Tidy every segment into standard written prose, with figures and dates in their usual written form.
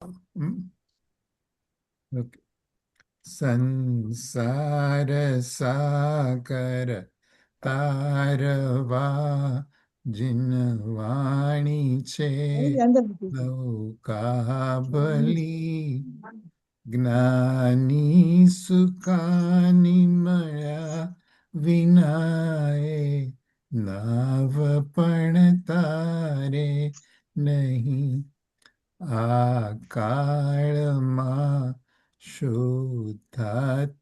હમ, okay. સંસાર સાગર તારવા જીનવાણી છે, અંદર મૂકી દો. નૌકાબલી જ્ઞાની સુખાની મળ્યા વિનાએ નાવ પણ તારે નહીં. આ કાળમાં શુદ્ધાત્મક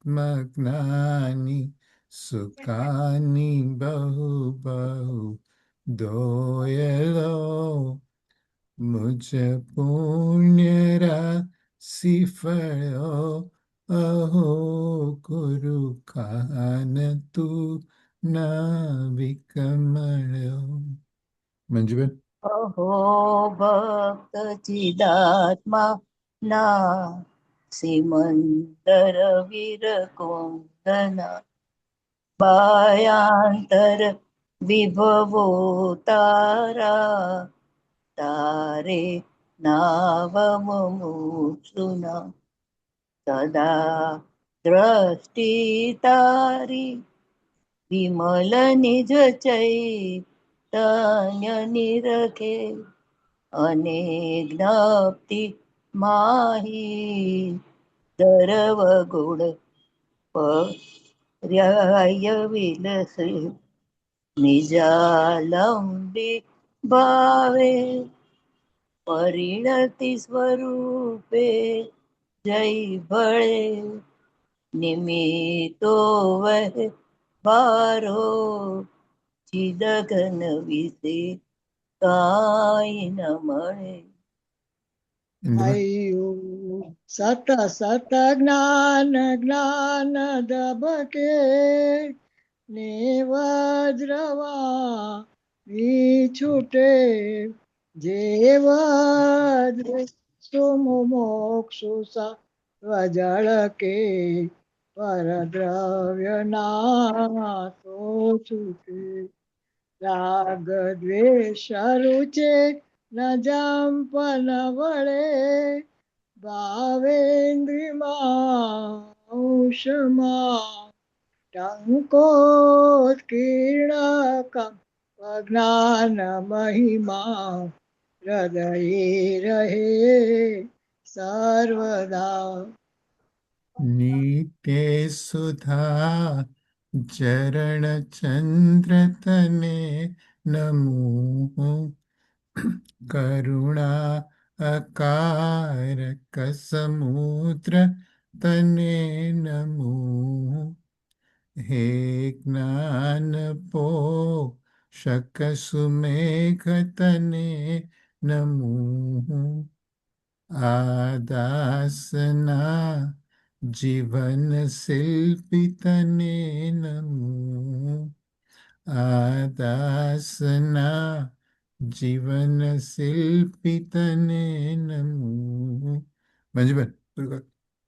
જ્ઞાની સુખાની બહુ બહુ દોયલો મુજ પુણ્ય રાશિ ફળ્યો અહો ગુરુ ખાન તું ના વિકમળ્યો. મંજુબેન. અહો ભક્ત ચિદાત્મા ના સિમંદર વીર કુંદના બાયાંતર વિભવો તારા તારે નાવ મુમુક્ષુના સદા દ્રષ્ટિ તારી વિમલ નિજ ચૈતન્ય નિરખે અને જ્ઞપ્તિ માહી દરવ ગુણ પર્યાય વિલસે નિજાલંબી ભાવે પરિણતિ સ્વરૂપે જય ભળે નિમિત્તો વહે બારો ચિદઘન વિશે કાંઈ ન મળે. ઇન્દુબેન. આયુ સત સત જ્ઞાન જ્ઞાન દબકે ને વજ્રવા છૂટે જે વજ્ર સુમોક્ષુ વજળ કે પરદ્રવ્ય ના તો છૂટે રાગ દ્વેષ રૂચે ન જંપન વળે ભાવેન્દ્રિમાં ઉષમાં ટંકો કિર્ણક જ્ઞાન મહિમા હૃદયે રહે સર્વદા. નીતે સુધા ચરણ ચંદ્ર તને નમો કરુણા અકારક સમુદ્ર તને નમો હે જ્ઞાન પોષક સુમેઘ તને નમો આદાસના જીવન શિલ્પી તને નમો આદાસના જીવન શિલ્પી તને નમો. મંજુબેન.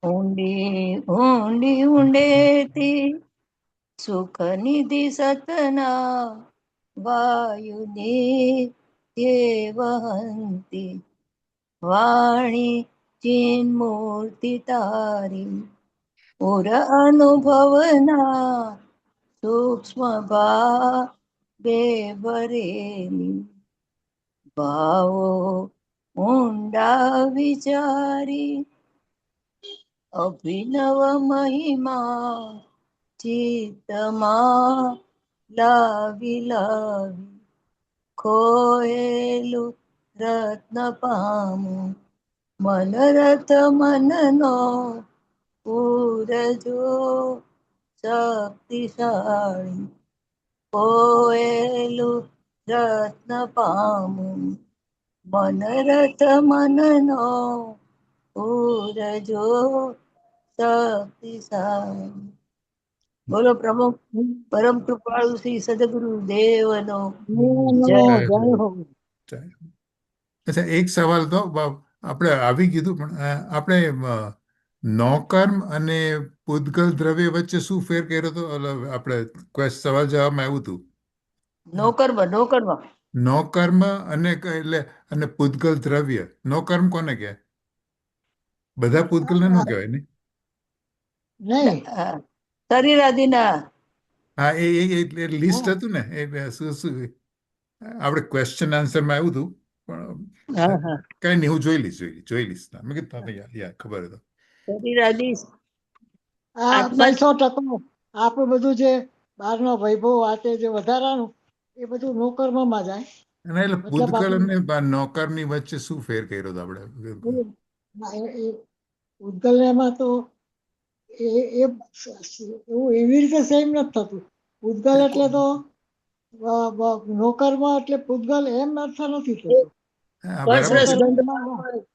ઊંડી ઊંડી ઊંડેથી સુખ નિધિ સતના વાયુની તે વહંતી વાણી ચિન્મૂર્તિ તારી પુર અનુભવના સૂક્ષ્મ ભાવે ભરેલી ભાવો ઊંડા વિચારી અભિનવ મહિમા ચિત્તમાં લાવી લાવી ખોયેલું રત્ન પામું મનરથ મનનો પૂરજો શક્તિશાળી ખોયેલું રત્ન પામું મનરથ મનનો પૂરજો શક્તિશાળી. બોલો પ્રમુખ પરમ કૃપાળુ શ્રી સદગુરુ દેવનો જય. જય હો. અચ્છા, એક સવાલ તો આપણે આવી કીધું પણ આપણે નોકર્મ અને પૂદગલ દ્રવ્ય વચ્ચે શું ફેર કર્યો હતો? આપણે સવાલ જવાબમાં આવ્યું હતું. નોકર્મ નોકર્મ નોકર્મ અને એટલે અને પૂદગલ દ્રવ્ય. નોકર્મ કોને કહે? બધા પૂતગલને ન કહેવાય ને. નહીં. શરીરાદિના હા, એ લિસ્ટ હા હતું ને, શું શું આપણે ક્વેશ્ચન આન્સરમાં આવ્યું હતું, પણ હા હા કઈ નહીં, હું જોઈ લઈશ ના, મેં કીધું તમે યાર ખબર હતો. શરીરાદિ આ આત્મા 100% આપણું બધું જે બહારનો વૈભવ વાતે જે વધારાનું એ બધું નોકર્મમાં જાય. અને એટલે મતલબ પૂતગલ આપણે અને નોકરની વચ્ચે શું ફેર કર્યો હતો આપણે? ઉદ્ગલમાં તો એ એવું એવી રીતે સેમ નથી થતું. પૂતગલ એટલે તો નોકરમાં એટલે પૂતગલ એમ અર્થ નથી થતો. હા, સ્પર્શ બરાબર રસ છે. ગંધ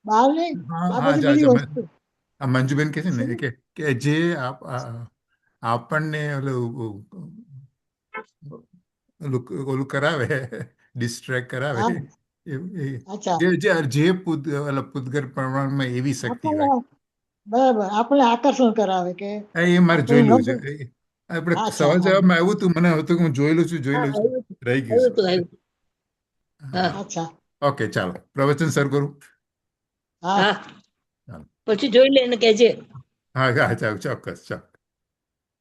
બહાર નહીં, હા આ હા, બધી જા બધી જા, વસ્તુ આ મંજુબેન કહે છે ને કે જે આપણને ઓલું ઓલું કરાવે, ડિસ્ટ્રેક્ટ કરાવે, હા. અચ્છા, જે પૂતગલ પ્રમાણમાં એવી શક્તિ આપણને હોય. બરાબર આપણને આકર્ષણ કરાવે કે એ મારે આપણે જોયેલું છે. નવું. આપણે અચ્છા, સવાલ હા જવાબમાં આવ્યું હતું, મને હતું કે હું જોઈ હા લઉં છું, આવ્યું રહી ગયું આવ્યું છે. હતું આવ્યું હા અચ્છા, ઓકે, ચાલો પ્રવચન શરૂ કરું. હા. હા ચાલો. પછી જોઈ લે ને કહેજે હા હા, ચાલો, ચોક્કસ ચોક્કસ.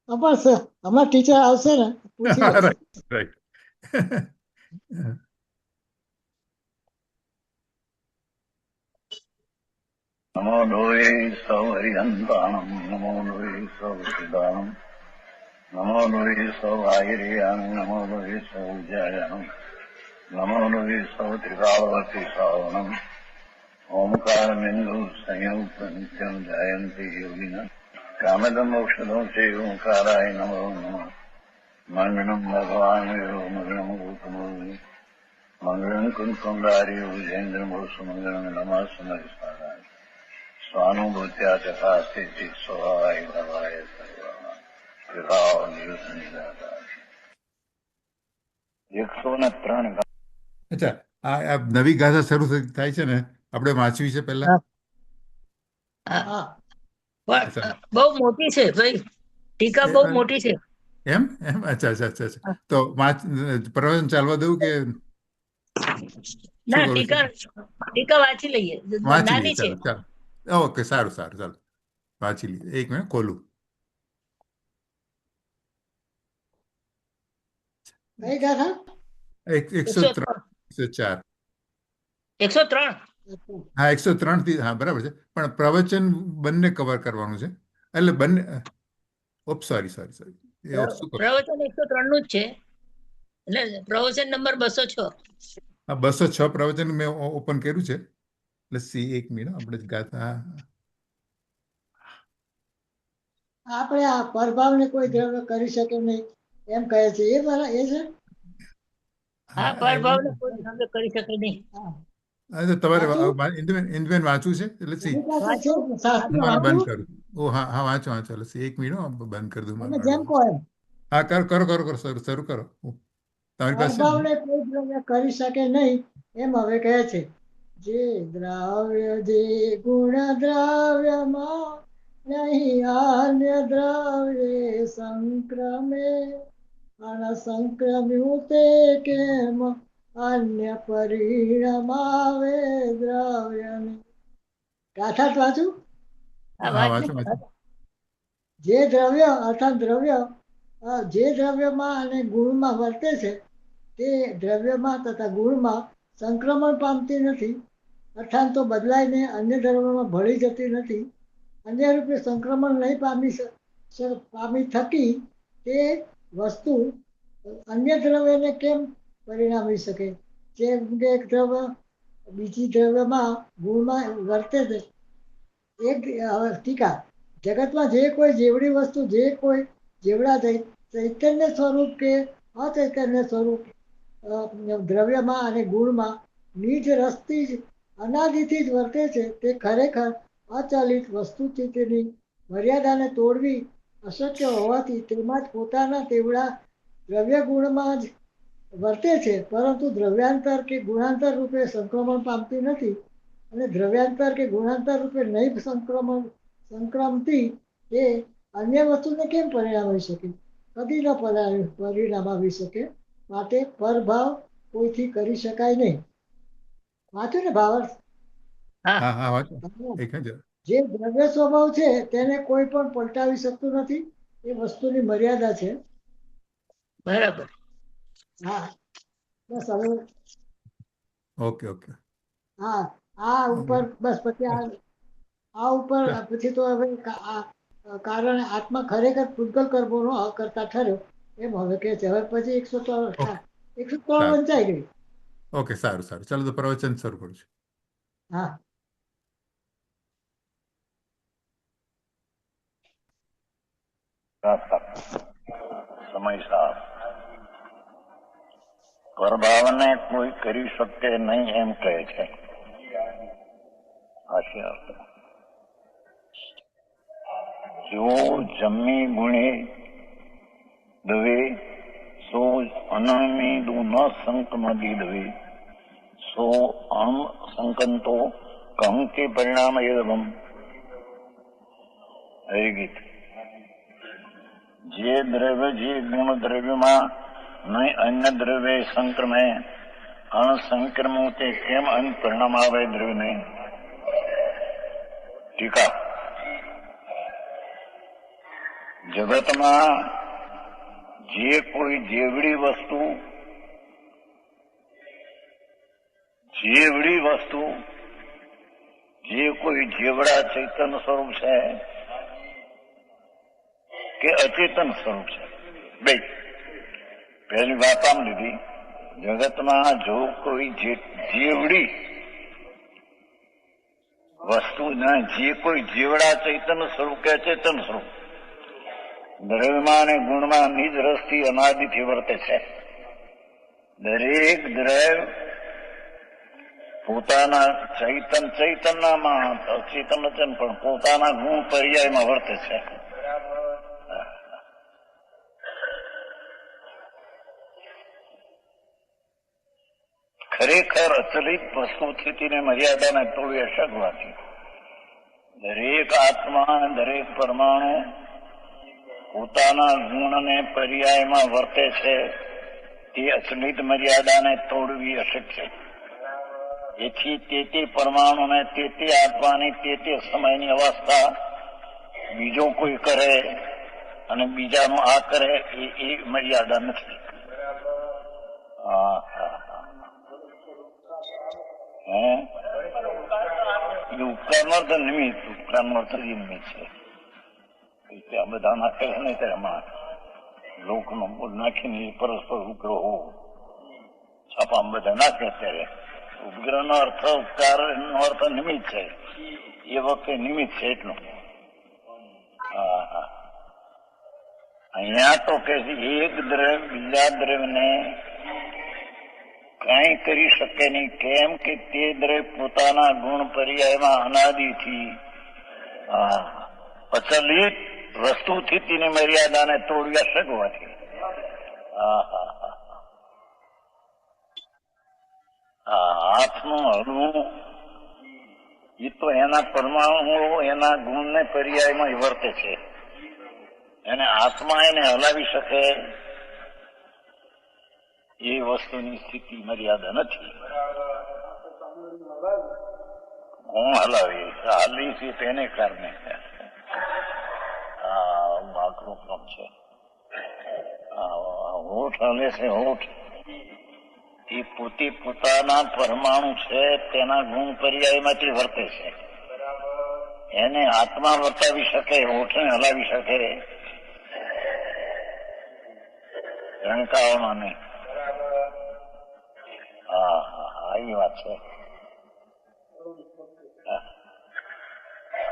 પણ હમણાં ટીચર આવશે ને પૂછી લેશે. Right right. નમો લોહે સૌ હરિહંતાણમ નમો લોહે સૌ સિદ્ધાણમ નમો લોહે સૌ આયર્યાણ નમો લોહે સૌ જયાણમ નમો લોહે સૌ ત્રિકાવતી શ્રાવણમ ઓમકાર બિંદુ સંયુક્ત નિત્યમ જયંતી યોગિના કામદમોક્ષદો છે ઓંકારાય નમો નમઃ મંગળમ ભગવાન મંગળમ ગૌતમો મંગળમ કુંકુંડારી વિજેન્દ્રમો સુમંગળમ નમઃ સમય સ્વાનુભૂત્યા તથા સ્થિતિ સ્વભાવાય ભવાય સર્વમાં વિભાવ નિદાતા 103 અચ્છા, આ નવી ગાથા શરૂ થાય છે ને, આપણે વાંચવી છે પહેલા. હા હા હા અચ્છા. પણ બહુ મોટી છે ભાઈ ટીકા એ, બહુ મોટી છે એમ એમ, અચ્છા અચ્છા અચ્છા અચ્છા. હા. તો પ્રવચન ચાલવા દઉં કે શું ના કરું છું? ટીકા ટીકા વાંચી લઈએ વાંચી લઈએ, નાની છે ચાલો ચાલો. ઓકે, સારું સારું, ચાલો વાંચી લઈએ. એક મિનિટ ખોલું. કઈ ગાથા? 103, 104. 103 હા, 103 થી, હા બરાબર છે, પણ પ્રવચન બંને કવર કરવાનું છે, એટલે બંને. ઓપ, સોરી સોરી સોરી, એ શું કરું? પ્રવચન 103 નું જ છે એટલે પ્રવચન નંબર 206 આ 206 પ્રવચન મેં ઓપન કર્યું છે, એટલે સી એક મિનિટ, આપણે જ ગાતા. આપણે આ પ્રભાવને કોઈ દ્રવ્ય કરી શકે નહીં એમ કહે છે એ બરાબર એ છે. હા હા, પરભાવને કોઈ દ્રવ્ય કરી શકે નહીં હા. તો તમારે વાંચું? ઇન્દુબેન વાંચવું છે, એટલે સી એની પાસે છે વાંચો શાસ્ત્ર હું આને વાંચું? બંધ કરું. ઓ હા હા, વાંચો વાંચો, એટલે એક મિનિટ, હું બંધ કરી દઉં તમે મારું. જેમ કહો એમ. હા, કરો કરો કરો કરો, શરૂ કરો. તમારી પાસે છે ને? પ્રભાવને કોઈ દ્રવ્ય કરી શકે નહીં એમ હવે કહે છે. જે દ્રવ્ય જે ગુણ દ્રવ્યમાં નહીં અન્ય દ્રવ્ય સંક્રમે સંક્રમ્યું તે કેમ અન્ય પરિણામ આવે દ્રવ્યને. ગાથા જ વાંચું? હા હા, વાંચ ને વાંચો વાંચો. જે દ્રવ્ય અર્થાત દ્રવ્ય જે દ્રવ્યમાં અને ગુણમાં વર્તે છે તે દ્રવ્યમાં તથા ગુણમાં સંક્રમણ પામતી નથી, અર્થાત તો બદલાઈને અન્ય દ્રવ્યમાં ભળી જતી નથી. અન્ય રૂપે સંક્રમણ નહીં પામી થકી તે વસ્તુ અન્ય દ્રવ્યને કેમ પરિણામી શકે? જેમ કે એક દ્રવ્ય બીજી દ્રવ્યમાં ગુણમાં વર્તે છે. એક ટીકા, જગતમાં જે કોઈ જેવડી વસ્તુ જે કોઈ જેવડા ચૈતન્ય સ્વરૂપ કે અચૈતન્ય સ્વરૂપ દ્રવ્યમાં અને ગુણમાં નીજ રસથી જ અનાદિથી જ વર્તે છે તે ખરેખર અચલિત વસ્તુસ્થિતિની મર્યાદાને તોડવી અશક્ય હોવાથી તેમાં જ પોતાના તેવડા દ્રવ્ય ગુણમાં જ વર્તે છે, પરંતુ દ્રવ્યાંતર કે ગુણાંતર રૂપે સંક્રમણ પામતી નથી. અને દ્રવ્યાંતર કે ગુણાંતર રૂપે નહીં સંક્રમતી એ અન્ય વસ્તુને કેમ પરિણામી શકે? કદી ન પરિણામી શકે. માટે પરભાવ કોઈથી કરી શકાય નહીં. વાંચો ને ભાવાર્થ. હા હા હા, વાંચો. એક જ જે દ્રવ્ય સ્વભાવ છે તેને કોઈ પણ પલટાવી શકતું નથી. એ વસ્તુની મર્યાદા છે. બરાબર. હા, બસ હવે ઓકે ઓકે. હા, આ ઉપર બસ પછી આ ઉપર ચા- પછી તો હવે કારણ આત્મા ખરેખર પૂતગલ કર્મોનો કરતા ઠર્યો એમ હવે કે છે. હવે પછી 103 ઓકે 103 સારું. વંચાઈ ગઈ. ઓકે, સારું સારું. ચાલો તો પ્રવચન શરૂ કરું છું. હા, સમય સાફ પ્રભાવને કોઈ કરી શકે નહીં એમ કહે છે. હાસ્ય જો જમ્મી ગુણે દવે સો અનમીદુ ન સંક નદી દવે સો અણુ સંકંતો કહં કે પરિણામ એદમ. ગીત જે દ્રવ્ય જે ગુણ દ્રવ્યમાં નહીં અન્ય દ્રવ્ય સંક્રમે અણસંક્રમું તે કેમ અન્ય પરિણામ આવે દ્રવ્યને. ટીકા જગતમાં જે કોઈ જેવડી વસ્તુ જે કોઈ જેવડા ચૈતન્ય સ્વરૂપ છે કે અચેતન સ્વરૂપ છે, બે પહેલી વાત આમ લીધી. જગતમાં જો કોઈ જેવડી વસ્તુ જે કોઈ જેવડા ચૈતન્ય સ્વરૂપ કે અચેતન સ્વરૂપ દ્રવ્યમાં અને ગુણમાં નિજ રસથી અનાદિથી વર્તે છે. દરેક દ્રવ્ય પોતાના ચૈતન્યમાં અચેતન પણ પોતાના ગુણ પર્યાયમાં વર્તે છે. ખરેખર અચલિત વસ્તુ સ્થિતિને મર્યાદાને તોડી શકવાથી દરેક આત્મા અને દરેક પરમાણુ પોતાના ગુણને પર્યાયમાં વર્તે છે. તે અચલિત મર્યાદાને તોડવી અશક્ય. એથી તે પરમાણુને તે આત્માની તે સમયની અવસ્થા બીજો કોઈ કરે અને બીજાનું આ કરે એ મર્યાદા નથી. ઉપકારનો અર્થ નિમિત્ત, ઉપકારનો અર્થ નિમિત્ત છે. ત્યાં બધા નાખે છે ને તેમાં લોકનો નાખીને પરસ્પર ઉપગ્રહો છાપામાં બધા નાખે. ત્યારે ઉપગ્રહ નો અર્થ ઉપકાર નો અર્થ નિમિત્ત છે. એ વખતે નિમિત્ત છે એટલું. અહીંયા તો કે એક દ્રવ્ય બીજા દ્રવ્યને કઈ કરી શકે નહીં. કેમ કે તે દ્રવ્ય પોતાના ગુણ પર્યાયમાં અનાદિથી અચલિત વસ્તુથી તેની મર્યાદાને તોડવા શકવાથી હાથનું હળવું એ તો એના પરમાણુ એના ગુણને પર્યાયમાં વર્તે છે. એને આત્મા એને હલાવી શકે એ વસ્તુની સ્થિતિ મર્યાદા નથી. કોણ હલાવી હાલી છે તેને કારણે આકરું ક્રમ છે. હોઠ હલે છે. હોઠ એ પોતે પોતાના પરમાણુ છે તેના ગુણ પર્યાયમાંથી વર્તે છે. એને આત્મા વર્તાવી શકે, હોઠને હલાવી શકે રણકાઓમાં નહીં. એ વાત છે.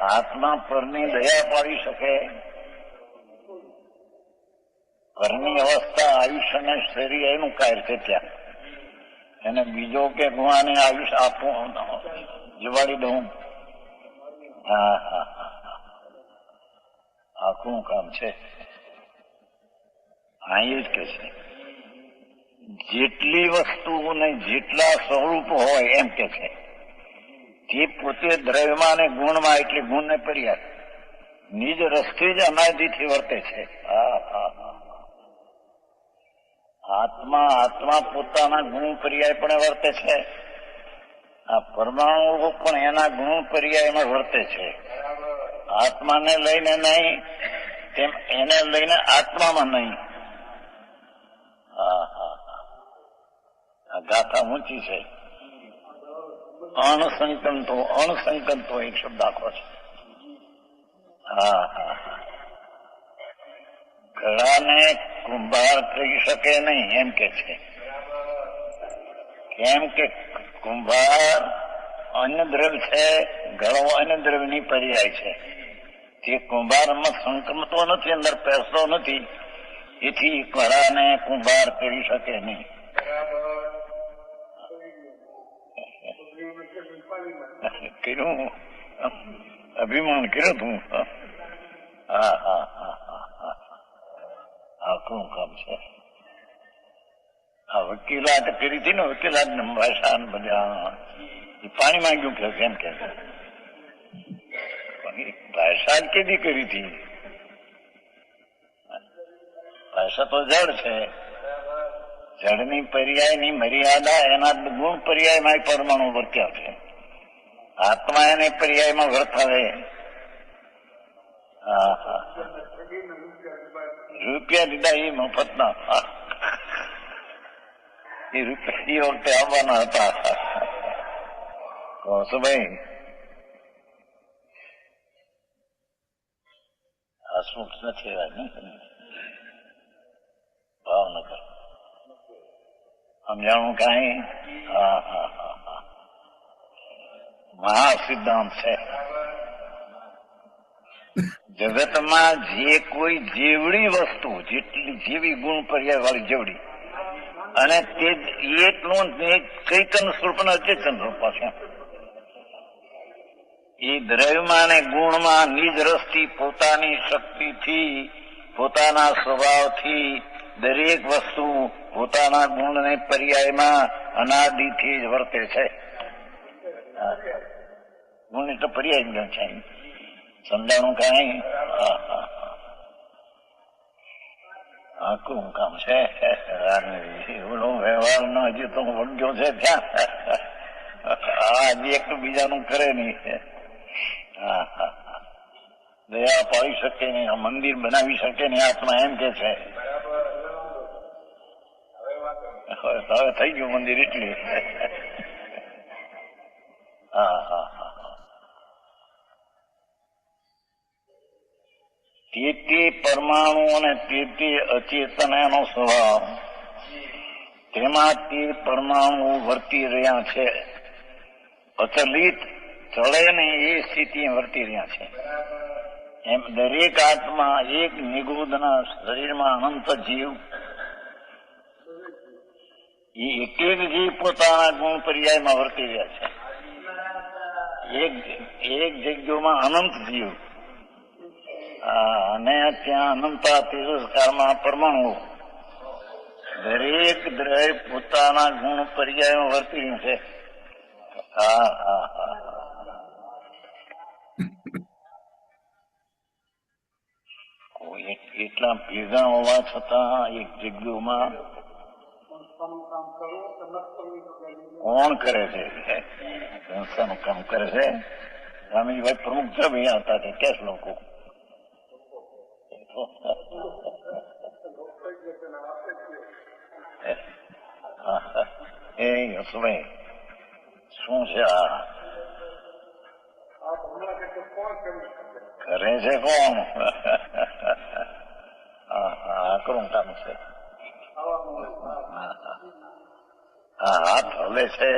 આત્મા પરની દયા પાડી શકે. પરની અવસ્થા આયુષ્ય ને શરીર એનું કાર્ય છે. ત્યાં એને બીજો કે હું આને આયુષ્ય આપું જવાડી દઉં આખું કામ છે. અહીં જ કે છે જેટલી વસ્તુઓને જેટલા સ્વરૂપ હોય એમ કે છે તે પોતે દ્રવ્યમાં અને ગુણમાં એટલે ગુણને પર્યાય નિજ રસથી જ અનાદિથી વર્તે છે. આત્મા પોતાના ગુણ પર્યાય પણ વર્તે છે આ પરમાણુ પણ એના ગુણ પર્યાયમાં વર્તે છે. આત્માને લઈને નહીં, તેમ એને લઈને આત્મામાં નહીં. હા હા હા, આ ગાથા ઊંચી છે. અણસંકંતો એક શબ્દ આખો છે. હા હા હા, ઘડાને કુંભાર કરી શકે નહીં એમ કે છે. કેમ કે કુંભાર અન્ય દ્રવ્ય છે, ઘડો અન્ય દ્રવ્યની પર્યાય છે. તે કુંભારમાં સંક્રમતો નથી, અંદર પેસતો નથી, એથી ઘડાને કુંભાર કરી શકે નહીં. કર્યું અભિમાન કર્યું તું. હા હા હા હા, આખું કામ છે. આ વકીલાત કરી હતી ને, વકીલાત ભાષા બધા પાણી માંગ્યું કે એમ કે ભાષા કેદી કરી હતી? ભાષા તો જળ છે. જળની પર્યાયની મર્યાદા એના ગુણ પર્યાયમાં પરમાણુ વર્ત્યા છે. આત્મા એને પર્યાયમાં વર્તાવે. હા હા, રૂપિયા દીધા એ મફતના. એ રૂપિયા એ વખતે આવવાના હતા. કહો છો ભાઈ, હસમુખ નથી ભાવનગર સમજાણું કઈ? હા હા હા હા, મહાસિદ્ધાંત છે. જગતમાં જે કોઈ જેવડી વસ્તુ, જેવી ગુણ પર્યાય વાળી જેવડી, અને તે એકનું કઈક સ્વરૂપ અચેતન રૂપ છે. એ દ્રવ્યમાં અને ગુણમાં નિજ રસથી, પોતાની શક્તિથી, પોતાના સ્વભાવથી દરેક વસ્તુ પોતાના ગુણને પર્યાયમાં અનાદિથી જ વર્તે છે. ગુણ એટલે પર્યાય છે. સમજાણું કઈ? આખું કામ છે. એવડો વ્યવહાર નો હજી તો વળગ્યો છે ત્યાં. હજી એક બીજાનું કરે નહીં. હા હા, દયા પાડી શકે નહીં, મંદિર બનાવી શકે નહીં આત્મા, એમ કે છે. હવે થઈ ગયું મંદિર એટલી. હા હા હા, તે પરમાણુ અને તે અચેતન એનો સ્વભાવ, તેમાં તે પરમાણુ વર્તી રહ્યા છે. અચલિત ચડે ને એ સ્થિતિ વર્તી રહ્યા છે. એમ દરેક આત્મા એક નિગુદના શરીરમાં અનંત જીવ, એ એક એક જીવ પોતાના ગુણ પર્યાયમાં વર્તી રહ્યા છે. એક જગ્યામાં અનંત જીવ, અને ત્યાં અનંતા તેજસ્કારમાં પરમાણુ, દરેક દ્રવ્ય પોતાના ગુણ પર્યાયમાં વર્તી રહ્યું છે. હા હા હા, એટલા ભેગા હોવા છતાં એક જગ્યામાં કોણ કરે છે? સંસ્થાનું કામ કરે છે. સ્વામીજીભાઈ પ્રમુખ સાહેબ અહીંયા હતા કે કેસ લોકો એ હસભાઈ શું છે આ કરે છે? કોણ? આકરું કામ છે. હાથ હલે છે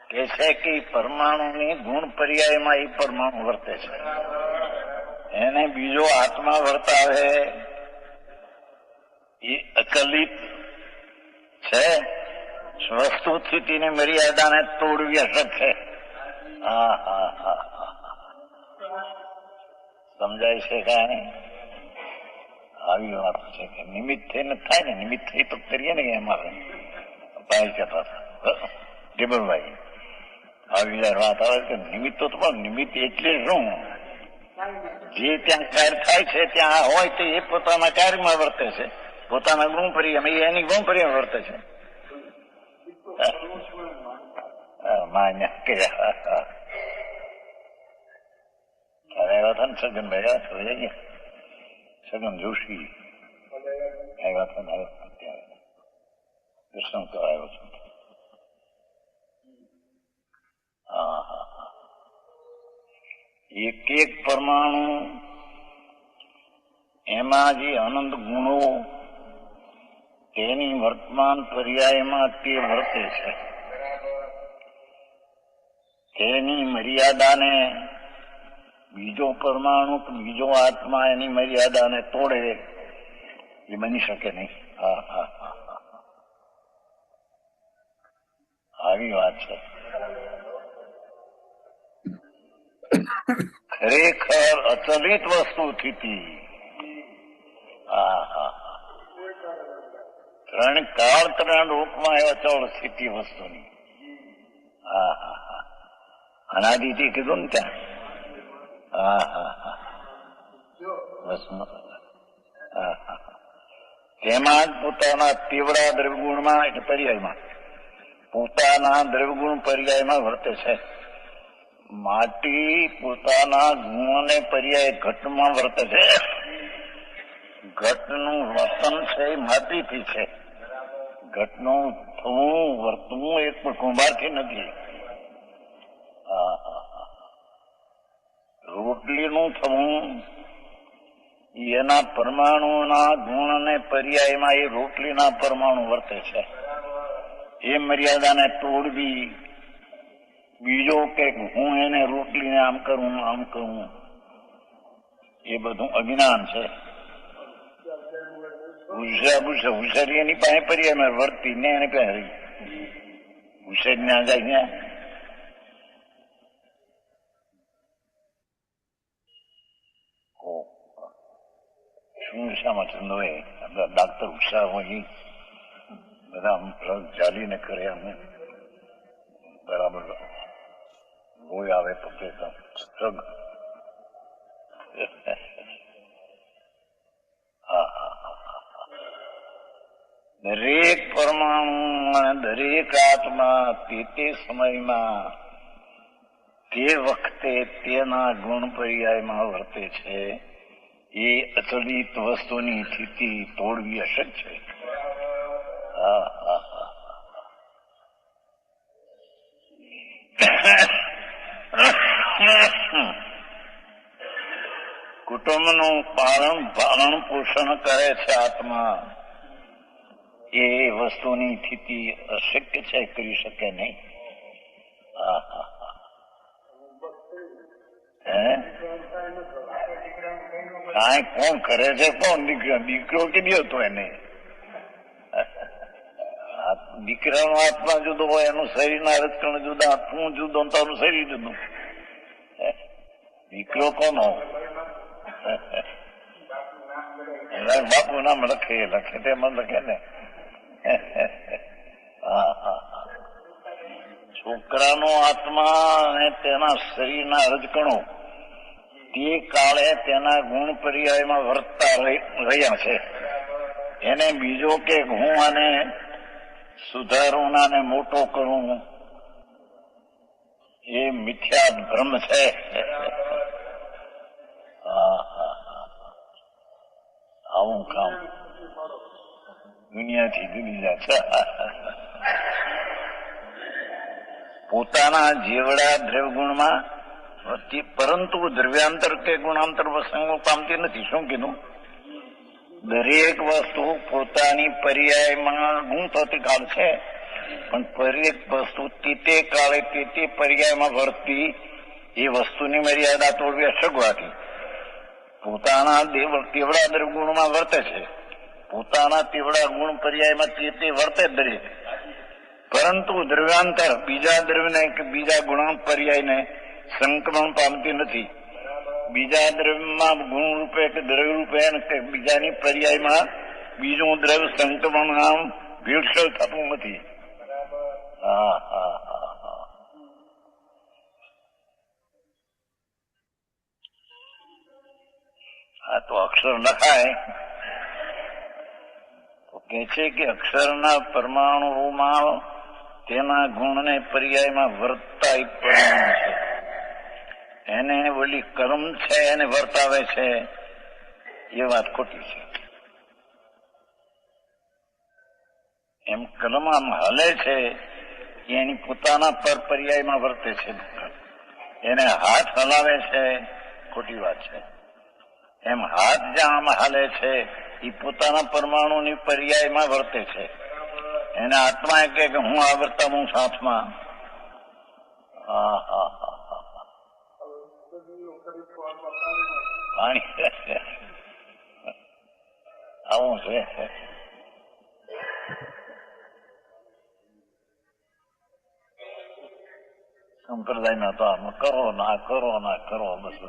કે છે કે પરમાણુની ગુણ પર્યાયમાં એ પરમાણુ વર્તે છે. એને બીજો આત્મા વર્તાવે એ અકલિત છે. વસ્તુ સ્થિતિની મર્યાદાને તોડવી અશક્ય છે. હા હા હા, સમજાય છે કાંઈ? આવી વાત છે કે નિમિત્ત થઈને થાય ને, નિમિત્ત થઈ તો કરીએ ને. અમારે ભાઈ કહેતા હતા ટેબલભાઈ, આવી વાત આવે કે નિમિત્ત તો પણ નિમિત્ત એટલે શું? જે ત્યાં કાર્ય થાય છે ત્યાં હોય તો એ પોતાના કાર્યમાં વર્તે છે, પોતાના ગુણ પર્યાય એની ગુણ પર્યાય વર્તે છે. માન્ય કે આવ્યા હતા ને સગનભાઈ જોઈ ગયા સગન જોશી આવ્યા હતા ને અત્યારે કૃષ્ણ તો આવ્યો છું. હા હા હા. એક એક પરમાણુ એમાં જે અનંત ગુણો તેની વર્તમાન પર્યાયમાં તે વર્તે છે. તેની મર્યાદાને બીજો પરમાણુ કે બીજો આત્મા એની મર્યાદાને તોડે એ બની શકે નહીં. હા હા હા આવી વાત છે. ખરેખર અચલિત વસ્તુ સ્થિતિ. હા હા હા. ત્રણ કાળ ત્રણ રૂપમાં એ અચળ સ્થિતિ વસ્તુની. હા હા હા. અનાદિથી કીધું ને ત્યાં. હા હા હા. બસ હા હા. તેમાં જ પોતાના તીવ્ર દ્રવ્યગુણમાં એટલે પર્યાયમાં પોતાના દ્રવ્યગુણ પર્યાયમાં વર્તે છે. માટી પોતાના ગુણોને પર્યાય ઘટમાં વર્તે છે. ઘટનું વર્તન છે એ માટીથી છે. ઘટનું થવું વર્તવું એક પણ કુંભારથી નથી. રોટલીનું થવું એના પરમાણુના ગુણ અને પર્યાયમાં એ રોટલીના પરમાણુ વર્તે છે. એ મર્યાદાને તોડવી બીજો કે હું એને રોટલીને આમ કરું એ બધું અજ્ઞાન છે. હુશિયારી એની પાસે પર્યાયમાં વર્તી ને એને પાસે રહી હુશિયારી ના જાય ને શું શામાં ચંદો ડાક્ટર ઉષા હોય બધા ડ્રગ ચાલીને કરે અમે બરાબર લોહી આવે તો કે ડ્રગ. દરેક પરમાણુ અને દરેક આત્મા તે સમયમાં તે વખતે તેના ગુણ પર્યાયમાં વર્તે છે. એ અચલિત વસ્તુની સ્થિતિ તોડવી અશક્ય છે. હા હા હા. કુટુંબનું પાલન પોષણ કરે છે આત્મા. એ વસ્તુની સ્થિતિ અશક્ય છે, કરી શકે નહીં. હા હા હા. કાંઈ કોણ કરે છે? કોણ દીકરો કીધો હતો એને? દીકરાનો આત્મા જુદો હોય, એનું શરીરના રચકણ જુદા, તું જુદો તારું શરીર જુદું. દીકરો કોનો? બાપુ નામ લખે તેમાં લખે ને. હા હા. છોકરાનો આત્મા અને તેના શરીરના રજકણો તે કાળે તેના ગુણ પર્યાયમાં વર્તતા રહ્યા છે. એને બીજો કે હું આને સુધારું આને મોટો કરું એ મિથ્યા ભ્રમ છે. આવું કામ દુનિયાથી જુદી જાય છે. પોતાના જેવડા દ્રવ્યગુણમાં પરંતુ દ્રવ્યાંતર કે ગુણાંતર પ્રસંગો પામતી નથી. શું કીધું? દરેક વસ્તુ પોતાની પર્યાયમાં ગુણ પ્રતિકાળ છે, પણ દરેક વસ્તુ તે કાળે તે પર્યાયમાં વર્તી એ વસ્તુની મર્યાદા તોડવી અશક્યવાથી પોતાના તેવડા દ્રવ્યગુણમાં વર્તે છે. પોતાના તેવડા ગુણ પર્યાયમાં તે વર્તે દરેક, પરંતુ દ્રવ્યાંતર બીજા દ્રવ્યને કે બીજા ગુણાંક પર્યાયને સંક્રમણ પામતી નથી. બીજા દ્રવ્યમાં ગુણ રૂપે કે દ્રવ્ય રૂપે કે બીજાની પર્યાયમાં બીજું દ્રવ્ય સંક્રમણ આમ ભેળસેળ થતું નથી. હા હા હા હા. આ તો અક્ષર લખાય તો કે છે કે અક્ષરના પરમાણુઓમાં તેના ગુણને પર્યાયમાં વર્તાય પરિણામ છે. એને ઓલી કર્મ છે એને વર્તાવે છે એ વાત ખોટી છે. એમ કર્મ આમ હલે છે એની પોતાના પર પર્યાયમાં વર્તે છે. એને હાથ હલાવે છે ખોટી વાત છે. એમ હાથ જ્યાં આમ હાલે છે એ પોતાના પરમાણુની પર્યાયમાં વર્તે છે. એને આત્મા કે હું આ વર્તાવું સાથમાં. પાણી આવું છે. સંપ્રદાયમાં તો આમ કરો ના કરો ના કરો, બસ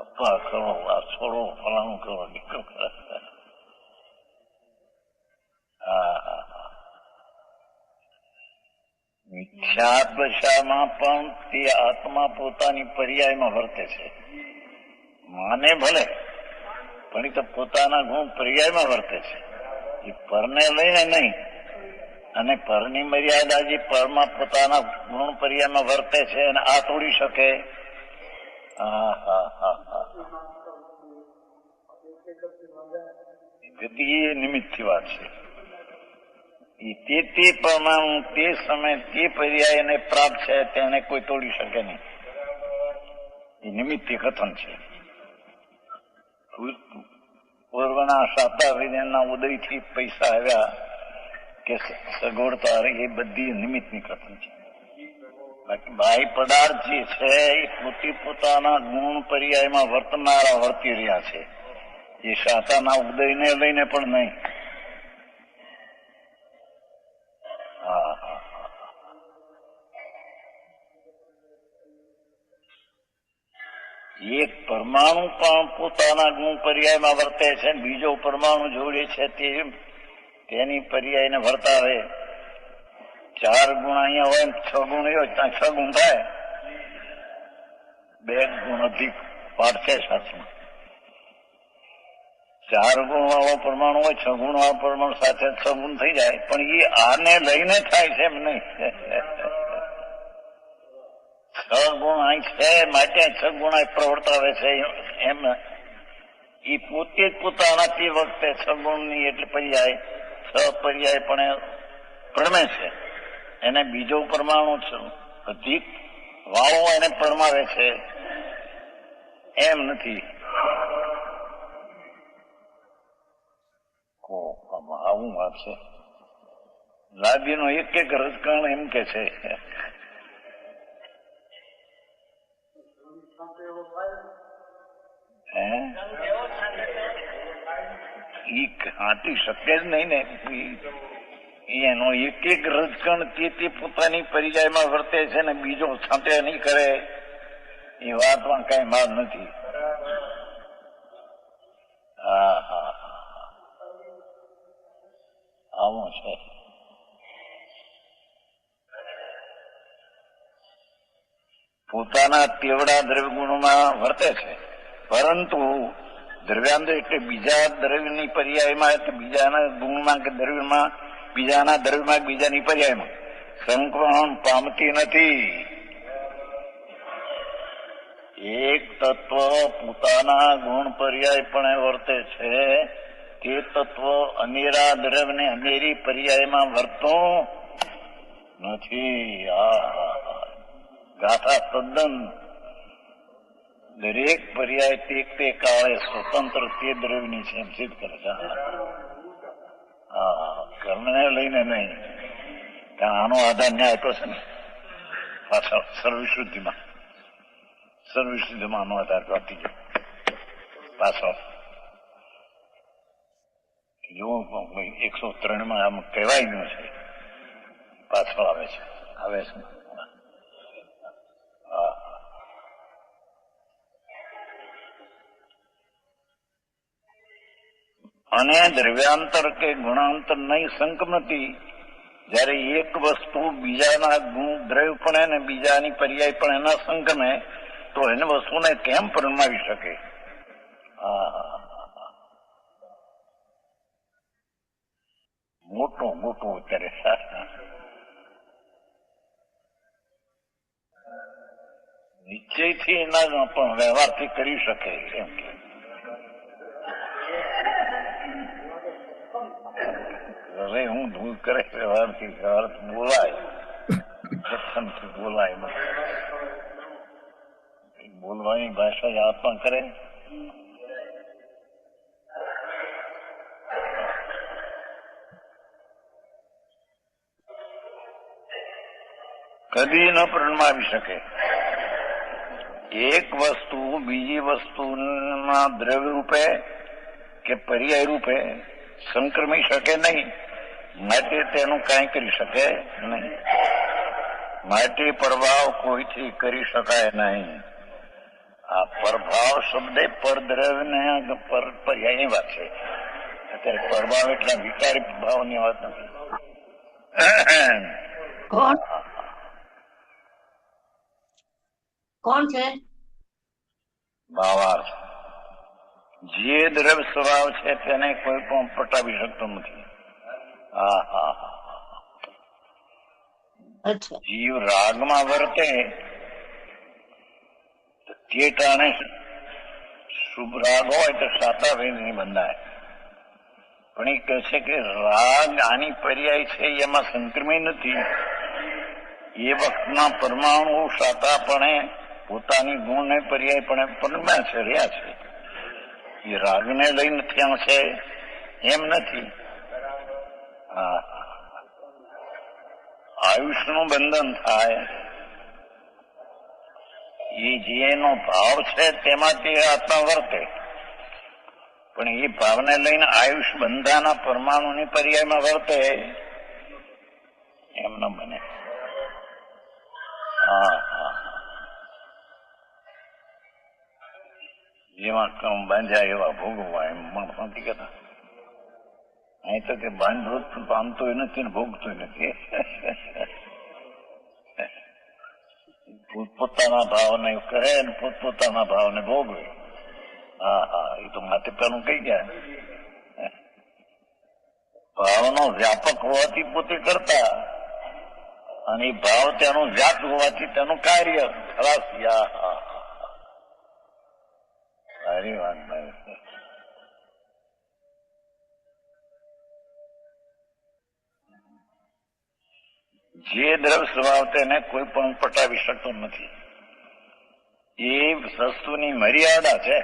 અપા કરો, આ છોડો, ફલાણું કરો, નીકળો. મિથ્યા દશામાં પણ તે આત્મા પોતાની પર્યાયમાં વર્તે છે. માને ભલે પણ એ તો પોતાના ગુણ પર્યાયમાં વર્તે છે. એ પરને લઈને નહીં. અને પરની મર્યાદા જે પરમાં પોતાના ગુણ પર્યાયમાં વર્તે છે અને આ તોડી શકે. એ નિમિત્તથી વાત છે. તે પરમાણુ તે સમય તે પર્યાયને પ્રાપ્ત છે તેને કોઈ તોડી શકે નહીં. એ નિમિત્તી કથન છે. પૂર્વના શાતા વિજ્ઞાનના ઉદયથી પૈસા આવ્યા કે સગવડતા એ બધી નિમિત્તની કથન છે. બાકી બાહ્ય પદાર્થ જે છે એ પોતાના ગુણ પર્યાયમાં વર્તનારા વર્તી રહ્યા છે. એ શાતાના ઉદયને લઈને પણ નહીં. એક પરમાણુ પણ પોતાના ગુણ પર્યાયમાં વર્તે છે, બીજો પરમાણુ જોડે છે તેની પર્યાયને વર્તાવે. 4 ગુણ અહીંયા હોય 6 ગુણ હોય ત્યાં 6 ગુણ થાય. 2 ગુણ અધિક પાઠ છે શાસ્ત્રમાં. 4 ગુણ વાળો પરમાણુ હોય 6 ગુણ વાળો પરમાણુ સાથે 6 ગુણ થઈ જાય. પણ એ આને લઈને થાય છે એમ નહીં. 6 ગુણ અહીં છે માટે 6 ગુણ અહીં પ્રવર્તાવે છે એમ. એ પોતે જ પોતાના તે વખતે 6 ગુણની એટલે પર્યાય 6 પર્યાય પણ પ્રમે છે. એને બીજો પરમાણુ અધિક વાળો એને પરમાવે છે એમ નથી. આવું વાત છે. લાદીનો એક રજકણ એમ કે છે હાથી શક્ય જ નહીં ને. એનો એક રજકણ તે પોતાની પર્યાયમાં વર્તે છે ને બીજો છાંટે નહીં કરે એ વાતમાં કઈ માર નથી. આવું છે. પોતાના તેવડા દ્રવ્યગુણમાં વર્તે છે, પરંતુ દ્રવ્યાંત એટલે બીજા દ્રવ્યની પર્યાયમાં એટલે બીજાના ગુણમાં કે દ્રવ્યમાં બીજાના દ્રવ્યમાં બીજાની પર્યાયમાં સંક્રમણ પામતી નથી. એક તત્વ પોતાના ગુણ પર્યાય પણ વર્તે છે. તે તત્વ અનેરા દ્રવ્યને અનેરી પર્યાયમાં વર્તો નથી. ગાથા તદ્દન દરેક પર્યાય તે કાળે સ્વતંત્ર તે દ્રવ્યની છે એમ સિદ્ધ કરે છે. કર્મને લઈને નહીં. કારણ આનો આધાર ન્યાય આપ્યો છે ને પાછળ સર્વશુદ્ધિમાં આનો આધાર આપી ગયો પાછળ. જો 103 માં આમ કહેવાય ગયું છે પાછળ આવે છે. અને દ્રવ્યાંતર કે ગુણાંતર નહીં સંકમતી. જયારે એક વસ્તુ બીજાના ગુણ દ્રવ્ય પણ એને બીજાની પર્યાય પણ એના સંગમે તો એને વસ્તુને કેમ પરમાવી શકે? મોટું અત્યારે શાસ્ત્ર નિશ્ચયથી ના પણ વ્યવહારથી કરી શકે એમ કે હવે હું ભૂલ કરે વ્યવહારથી બોલાય બોલાય બોલવાની ભાષા જ આત્મા કરે. કદી ન પ્રમાણમાં આવી શકે. એક વસ્તુ બીજી વસ્તુના દ્રવ્ય રૂપે કે પર્યાય રૂપે સંક્રમી શકે નહીં, માટે તેનું કાંઈ કરી શકે નહીં. માટે પ્રભાવ કોઈથી કરી શકાય નહીં. આ પ્રભાવ શબ્દ પરદ્રવ્ય ને પર્યાયની વાત છે. અત્યારે પ્રભાવ એટલા વિકારી ભાવની વાત નથી. કોણ છે ભાવાર્થ. જે દ્રવ્ય સ્વભાવ છે તેને કોઈ પણ પટાવી શકતો નથી. અચ્છા જીવ રાગમાં વર્તે તે ટાણે શુભ રાગ હોય તો સાતા નહીં બંધાય. પણ એ કહે છે કે રાગ આની પર્યાય છે એમાં સંક્રમિત નથી. એ વખતના પરમાણુ સાતાપણે પોતાની ગુણને પર્યાયપણે પરમ્યા છે, રહ્યા છે. એ રાગને લઈને ત્યાં છે એમ નથી. આયુષનું બંધન થાય એ જેનો ભાવ છે તેમાં તે આત્મા વર્તે, પણ એ ભાવને લઈને આયુષ બંધાના પરમાણુની પર્યાયમાં વર્તે એમ ન બને. જેમાં કમ બાંધ્યા એવા ભોગવા એમ માણસ નથી કહેતા. અહીં તો કે બાંધો પામતો નથી ને ભોગતો નથી. પોતપોતાના ભાવને કરે ને પોતપોતાના ભાવને ભોગવે. એ તો માતા પિતાનું કઈ ગયા. ભાવનો વ્યાપક હોવાથી પોતે કરતા અને એ ભાવ તેનું વ્યાપ હોવાથી તેનું કાર્ય. ખલાસ. સારી વાત ભાઈ. જે દ્રવ્ય સ્વભાવ તેને કોઈ પણ પટાવી શકતો નથી. એ વસ્તુની મર્યાદા છે.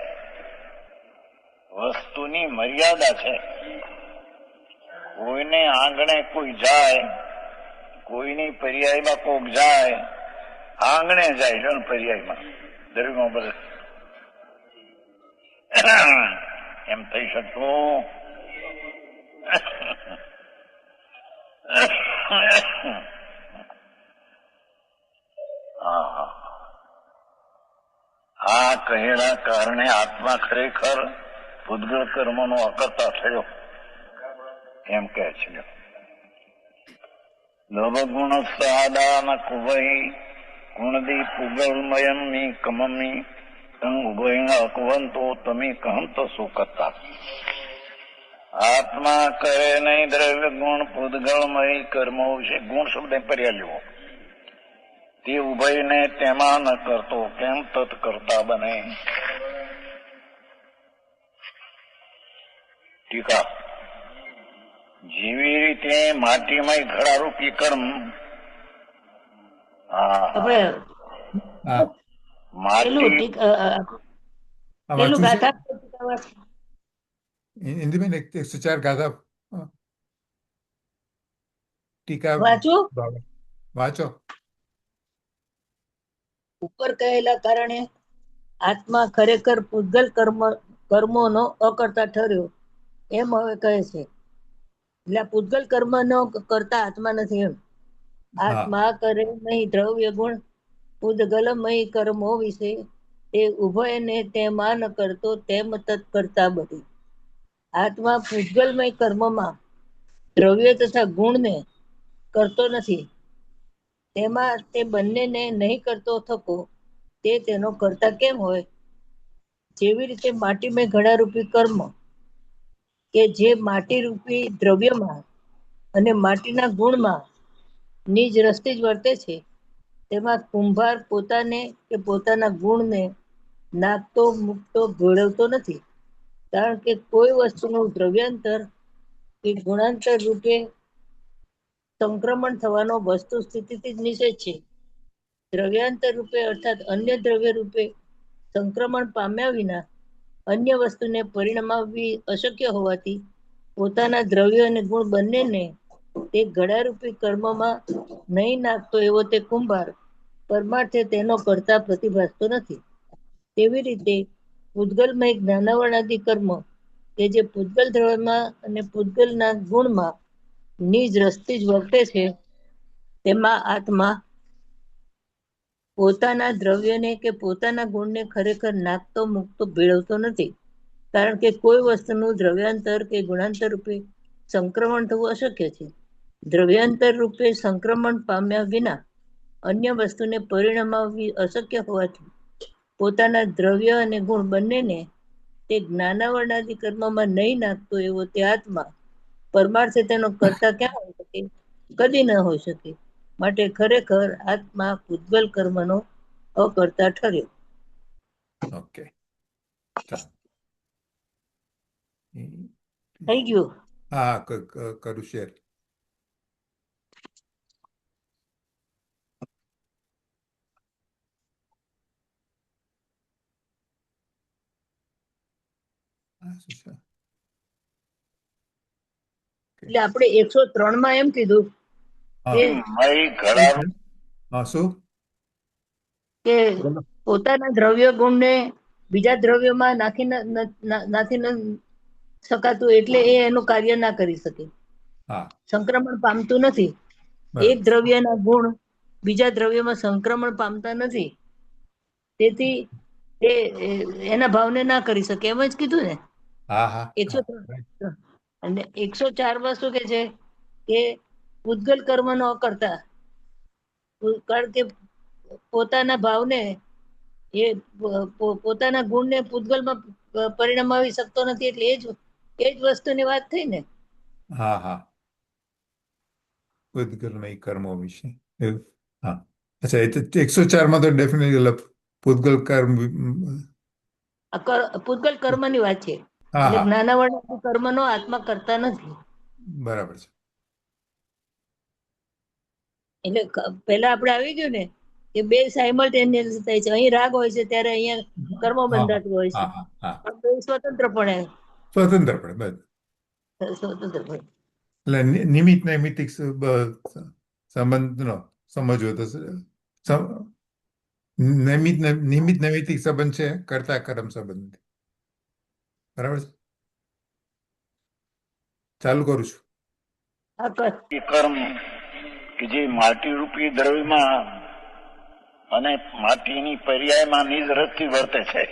વસ્તુની મર્યાદા છે. કોઈને આંગણે કોઈ જાય, કોઈની પર્યાયમાં કોક જાય, આંગણે જાય છે પર્યાયમાં દ્રવ્યમાં બધે એમ થઈ શકતું. આ કહેલા કારણે આત્મા ખરેખર ભૂતગળ કર્મનો અકર્તા થયો એમ કહે છે. લોભગુણ સાદા કુવઈ ગુણદી પુગલમયમ ની કમમી ઉભય અકવંતો તમે કહંત સુકતા. આત્મા કરે નહીં દ્રવ્ય ગુણ પૂદગળમય કર્મો વિશે ગુણ શબ્દ પર્યા લેવો. તે ઉભયને તેમાં ન કરતો કેમ તત્કર્તા બને. ટીકા. જેવી રીતે માટીમય ઘડારૂપી કર્મ માટી પેલું ગાથા हिंदी में 104 गाथा टीका વાંચું. वाचो. ઉપર કહેલા કારણે આત્મા ખરેખર પૂતગલ કર્મોનો અકર્તા ઠર્યો એમ હવે કહે છે. એટલે પૂતગલ કર્મ નો કરતા આત્મા નથી એમ. આત્મા કરે નહીં દ્રવ્ય ગુણ પૂતગલમય કર્મો વિશે તે ઉભયને તેમાં ન કરતો તેમ તત્કર્તા બધી. આત્મા પૂતગલમય કર્મમાં દ્રવ્ય તથા ગુણને કરતો નથી, તેમાં તે બંનેને નહીં કરતો થકો તે તેનો કરતા કેમ હોય. જેવી રીતે માટીમય ઘડારૂપી કર્મ કે જે માટી રૂપી દ્રવ્યમાં અને માટીના ગુણમાં નિજ રસ્તે જ વર્તે છે, તેમાં કુંભાર પોતાને કે પોતાના ગુણને નાખતો મૂકતો ભેળવતો નથી, કારણ કે કોઈ વસ્તુનું દ્રવ્યાંતર કે ગુણાંતર રૂપે સંક્રમણ થવાનો વસ્તુ સ્થિતિથી જ નિષેધ છે. દ્રવ્યાંતર રૂપે અર્થાત અન્ય દ્રવ્ય રૂપે સંક્રમણ પામ્યા વિના અન્ય વસ્તુને પરિણમાવવી અશક્ય હોવાથી પોતાના દ્રવ્ય અને ગુણ બંનેને તે ઘડારૂપી કર્મમાં નહીં નાખતો એવો તે કુંભાર પરમાર્થે તેનો કરતા પ્રતિભાસતો નથી. તેવી રીતે પૂતગલમય જ્ઞાનાવરણાદિ કર્મ કે જે પૂતગલ દ્રવ્યમાં અને પૂતગલના ગુણમાં નિજ રસથી જ વર્તે છે, તેમાં આત્મા પોતાના દ્રવ્યને કે પોતાના ગુણને ખરેખર નાખતો મૂકતો ભેળવતો નથી, કારણ કે કોઈ વસ્તુનું દ્રવ્યાંતર કે ગુણાંતર રૂપે સંક્રમણ થવું અશક્ય છે. દ્રવ્યાંતર રૂપે સંક્રમણ પામ્યા વિના અન્ય વસ્તુને પરિણમાવવી અશક્ય હોવાથી પોતાના દ્રવ્ય અને ગુણ બંનેને તે જ્ઞાનાવરણાદિ કર્મમાં નહીં નાખતો એવો તે આત્મા પરમાર્થે તેનો કરતા ક્યાં હોઈ શકે? કદી ન હોઈ શકે. માટે ખરેખર આત્મા પૂતગલ કર્મનો અકર્તા ઠર્યો. ઓકે, થઈ ગયું? હા, કરું શેર. એટલે આપણે 103 માં એમ કીધું કે શું કે પોતાના દ્રવ્ય ગુણને બીજા દ્રવ્યમાં નાખી ન શકાતું, એટલે એ એનું કાર્ય ના કરી શકે, સંક્રમણ પામતું નથી. એક દ્રવ્યના ગુણ બીજા દ્રવ્યમાં સંક્રમણ પામતા નથી, તેથી એ એના ભાવને ના કરી શકે, એમ જ કીધું ને. 103 અને 104 માં શું કે છે કે પૂતગલ કર્મનો અકર્તા, કારણ કે પોતાના ભાવને એ પોતાના ગુણને પૂતગલમાં પરિણમાવી શકતો નથી, એટલે એ જ વસ્તુની વાત થઈ ને. પૂતગલમય કર્મો વિશે. હા, અચ્છા, 104 માં તો ડેફિનેટલી પૂતગલ કર્મ, પૂતગલ કર્મની વાત છે. એટલે જ્ઞાનાવરણાદિ કર્મનો આત્મા કરતા નથી. બરાબર છે. એટલે પહેલા આપણે આવી ગયું ને કે બે સાયમલ્ટેનિયસ થાય છે. અહીં રાગ હોય છે ત્યારે અહીંયા કર્મ બંધાતું હોય છે, સ્વતંત્રપણે એટલે નિમિત્ત નૈમિત્તિક સંબંધનો સમજવો તો નિમિત્ત નૈમિત્તિક સંબંધ છે કરતા કર્મ સંબંધ. બરાબર છે. ચાલુ કરું છું. કર્મ કે જે માટી રૂપી દ્રવ્યમાં અને માટીની પર્યાયમાં નિજ રસથી વર્તે છે.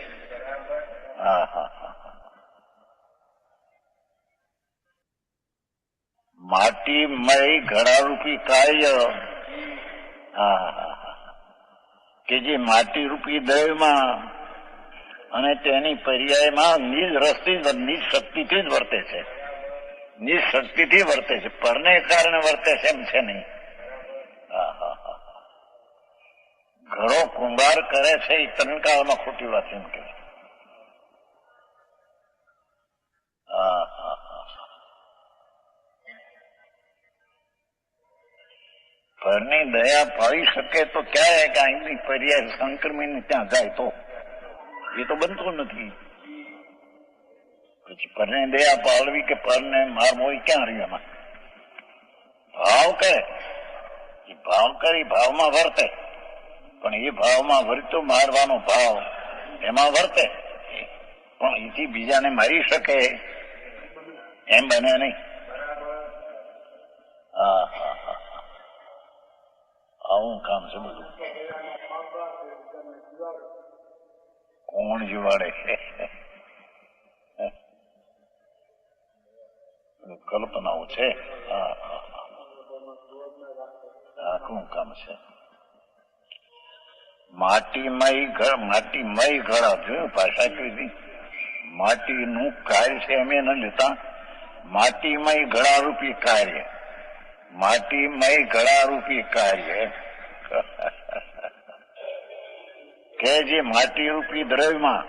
માટીમય ઘડારૂપી કાર્ય કે જે માટી રૂપી દ્રવ્યમાં અને તેની પર્યાયમાં નિજ રસથી નિજ શક્તિથી જ વર્તે છે. નિજ શક્તિથી વર્તે છે, પરને કારણે વર્તે છે એમ છે નહીં. ઘણો કુંભાર કરે છે એ તનકાળમાં ખોટી વાત એમ કે. પરની દયા પાડી શકે તો ક્યારે કે અહીંની પર્યાય સંક્રમીને ત્યાં જાય તો એ તો બનતું નથી. પછી પરને દયા પાડવી કે પરને મારવો એ ક્યાં રહ્યું એમાં? ભાવ કરે, એ ભાવ કરી ભાવમાં વર્તે, પણ એ ભાવમાં વર્તો મારવાનો ભાવ એમાં વર્તે, પણ એથી બીજાને મારી શકે એમ બને નહીં. આવું કામ છે બધું. કોણ જીવાડે? કલ્પનાઓ છે. આખું કામ છે. માટીમય ઘડા જોયું ભાષા કીધી. માટીનું કાર્ય છે એમ ન લેતા માટીમય ઘડારૂપી કાર્ય, માટીમય ઘડારૂપી કાર્ય કે જે માટી રૂપી દ્રવ્યમાં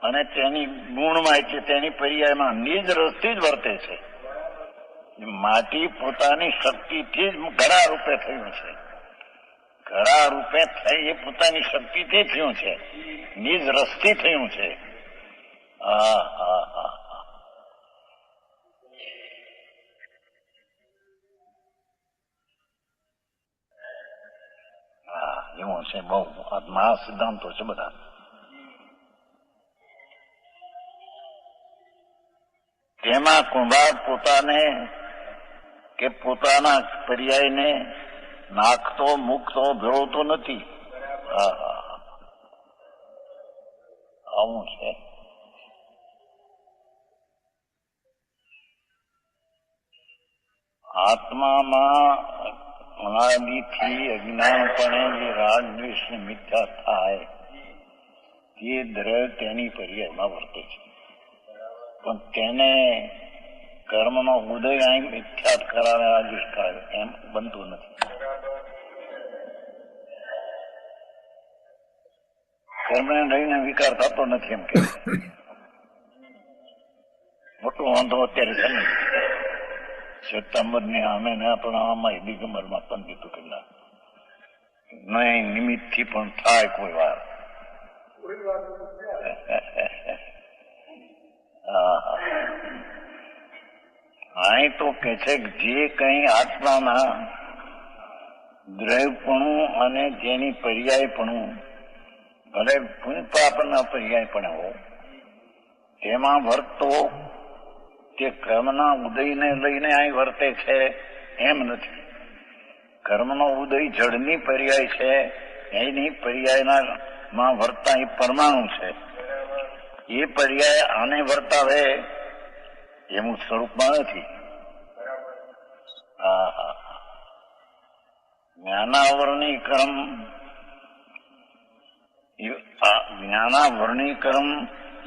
અને તેની ગુણમાં એટલે તેની પર્યાયમાં નિજ રસથી જ વર્તે છે. માટી પોતાની શક્તિથી જ ઘડા રૂપે થયું છે. ઘડા રૂપે થઈ એ પોતાની શક્તિથી થયું છે, નિજ રસથી થયું છે. હા હા હા હા એવું છે. બહુ મહા સિદ્ધાંતો છે બધા. તેમાં કુંભાર પોતાને કે પોતાના પર્યાયને નાખતો મૂકતો ભેળવતો નથી. હા હા આવું છે. આત્મામાં અનાદિથી અજ્ઞાનપણે જે રાગ દ્વેષ મિથ્યા થાય તે દ્રવ્ય તેની પર્યાયમાં વર્તે છે, પણ તેને કર્મનો ઉદય અહીં મિથ્યાત કરાવે આદેશ કરાવે એમ બનતું નથી. કર્મને લઈને વિકાર થતો નથી એમ કે મોટો વાંધો અત્યારે છે ને સપ્ટેમ્બરની અમે આપણા આમાં દિગંબરમાં પણ દીધું કેટલા નહીં નિમિત્તથી પણ થાય કોઈ વાર. અહીં તો કે છે કે જે કઈ આત્માના દ્રવ્યપણું અને જેની પર્યાયપણું ભલે પુણ્યપાપના પર્યાયપણ હો તેમાં વર્તો તે કર્મના ઉદયને લઈને અહીં વર્તે છે એમ નથી. કર્મનો ઉદય જળની પર્યાય છે, એની પર્યાયમાં વર્તા એ પરમાણુ છે. એ પર્યાય આને વર્તાવે એવું સ્વરૂપમાં નથી. જ્ઞાનાવરણી કર્મ જ્ઞાનાવરણી કર્મ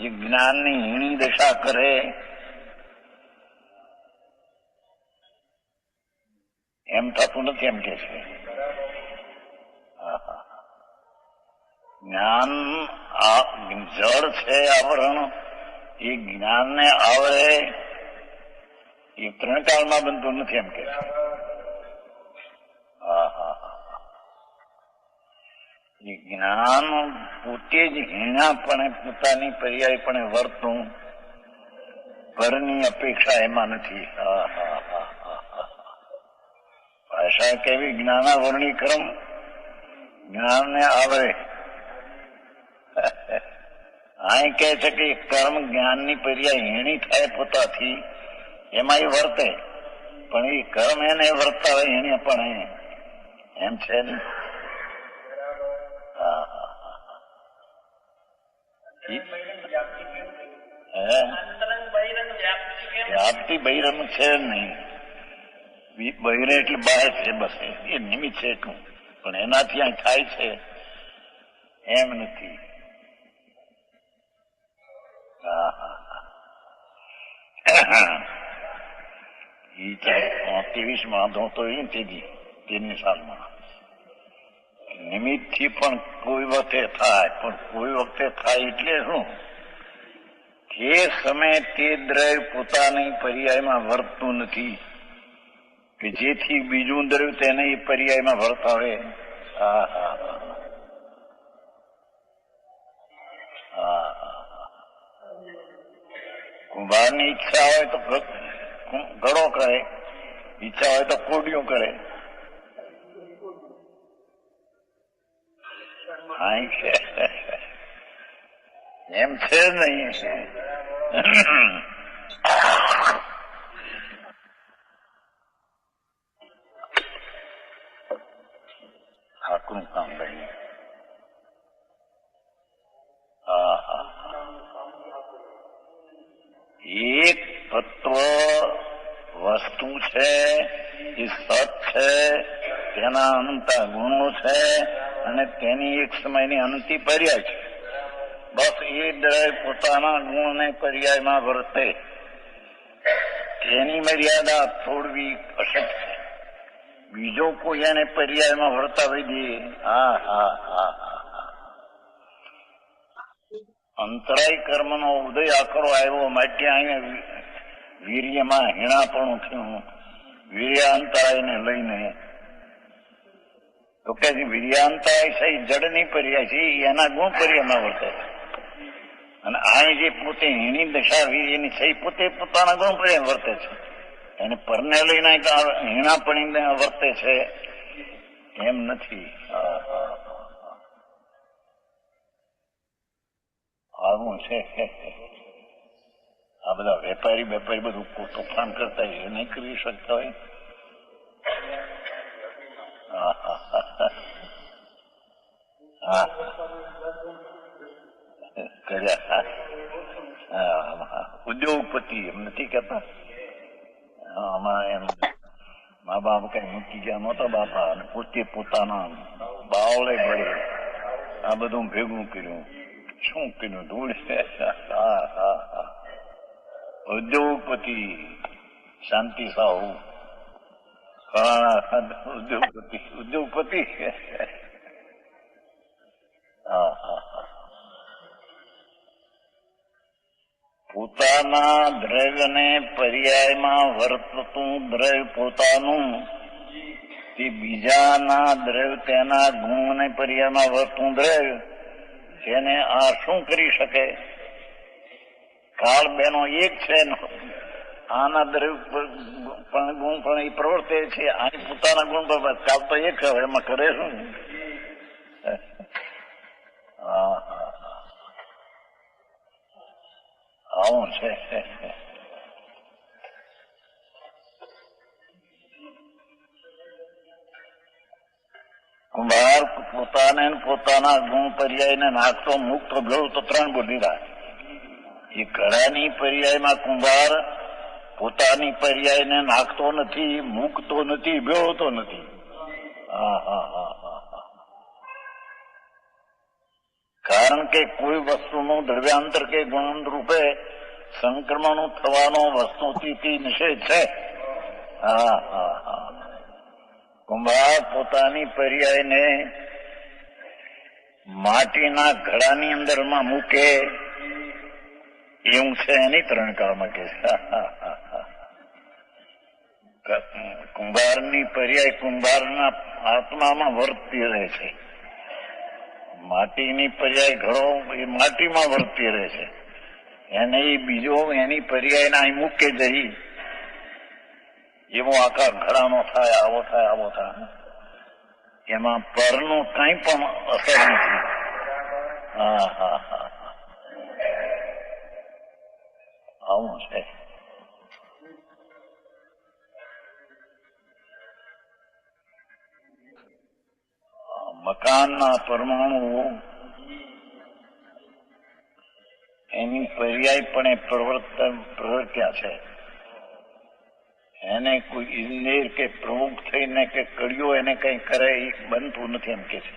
એ જ્ઞાનની હીણી દશા કરે એમ થતું નથી એમ કે છે. જ્ઞાન જળ છે આવરણ, એ જ્ઞાનને આવરે એ ત્રણકાળમાં બનતું નથી એમ કે છે. એ જ્ઞાન પોતે જ હીણાપણે પોતાની પર્યાયપણે વર્તું પરની અપેક્ષા એમાં નથી. ભાષા કેવી જ્ઞાનાવરણી કર્મ જ્ઞાનને આવરે. અહીં કહે છે કે કર્મ જ્ઞાનની પર્યાય હીણી થાય પોતાથી એમાં એ વર્તે, પણ એ કર્મ એને વર્તાવે એને પણ એમ છે ને. વ્યાપ્તિ બહિરંગ છે નહીં. બહિરે એટલે બહાર છે, બસ એ નિમિત્ત છે એટલું, પણ એનાથી અહીં થાય છે એમ નથી. એ 23 ધોતો એ તેથી 13 સાલમાં નિમિત્ત થી પણ કોઈ વખતે થાય, પણ કોઈ વખતે થાય એટલે શું તે સમયે તે દ્રવ્ય પોતાની પર્યાયમાં વર્તતું નથી કે જેથી બીજું દ્રવ્ય તેને એ પર્યાયમાં વર્તાવે. કુંભારની ઈચ્છા હોય તો ઘડો કરે, ઈચ્છા હોય તો કોડિયું કરે. એમ છે નહીં. ઠાકુરનું કામ લઈએ. એક તત્વ વસ્તુ છે, એ સત છે, તેના અનંત ગુણો છે અને તેની એક સમયની અનંતી પર્યાય છે. બસ એ દ્રવ્ય પોતાના ગુણ ને પર્યાયમાં વર્તે તેની મર્યાદા તોડવી અશક્ય છે. બીજો કોઈ એને પર્યાયમાં વર્તાવી દે અંતરાય કર્મનો ઉદય આકરો આવ્યો માટે અહીંયા વીર્યમાં હીણાપણું થયું. વીર્યાંતરાયને લઈને તો કે વીર્યાંતરાય છે જડની પર્યાય છે, એના ગુણ પર્યાયમાં વર્તે છે. અને આ જે પોતે હીણી દશા વીર્યની છે પોતે પોતાના ગુણ પર્યાય વર્તે છે. એને પરને લઈને હીણાપણી વર્તે છે એમ નથી. આવું છે. આ બધા વેપારી બધું તોફાન કરતા એ નહીં કરી શકતા હોય. ઉદ્યોગપતિ એમ નથી કેતા. આમાં એમ મા બાપ કઈ મૂકી ગયા નહોતા બાપા, અને પોતે પોતાના બાવળે બળે આ બધું ભેગું કર્યું. શું કર્યું? ધૂળ. ઉદ્યોગપતિ શાંતિ સાહુ ઉદ્યોગપતિ. પોતાના દ્રવ્યને પર્યાયમાં વર્તતું દ્રવ્ય પોતાનું, તે બીજાના દ્રવ્ય તેના ગુણને પર્યાયમાં વર્તતું દ્રવ્ય, જેને આ શું કરી શકે? કાળ બેનો એક છે, આના દ્રવ્ય ગુણ પણ એ પ્રવર્તે છે, આની પોતાના ગુણ પણ કાળ તો એક હવે એમાં કરે શું? આવું છે. કુંભાર પોતાને પોતાના ગુણ પર્યાયને નાખતો મુક્ત ભેળું તો 3 બોલ દીધા. એ ઘડાની પર્યાયમાં કુંભાર પોતાની પર્યાયને નાખતો નથી, મૂકતો નથી, ભેળવતો નથી. કારણ કે કોઈ વસ્તુનું દ્રવ્યાંતર કે ગુણ રૂપે સંક્રમણ થવાનો વસ્તુથી નિષેધ છે. કુંભાર પોતાની પર્યાયને માટીના ઘડાની અંદરમાં મૂકે એવું છે એની 3 કાળમાં કે કુંભારની પર્યાય કુંભારના આત્મામાં વર્તતી રહે છે. માટીની પર્યાય ઘડો એ માટીમાં વર્તી રહે છે. એને બીજો એની પર્યાયને અહીં મૂકે જઈ એવો આકાર ઘડાનો થાય, આવો થાય, આવો થાય. એમાં પરનું કઈ પણ અસર નથી. આવું છે. મકાનના પરમાણુઓ એની પર્યાયપણે પ્રવર્ત્યા છે. એને કોઈ ઇજનેર કે પ્રમુખ થઈને કે કડિયો એને કઈ કરે એ બનતું નથી એમ કે છે.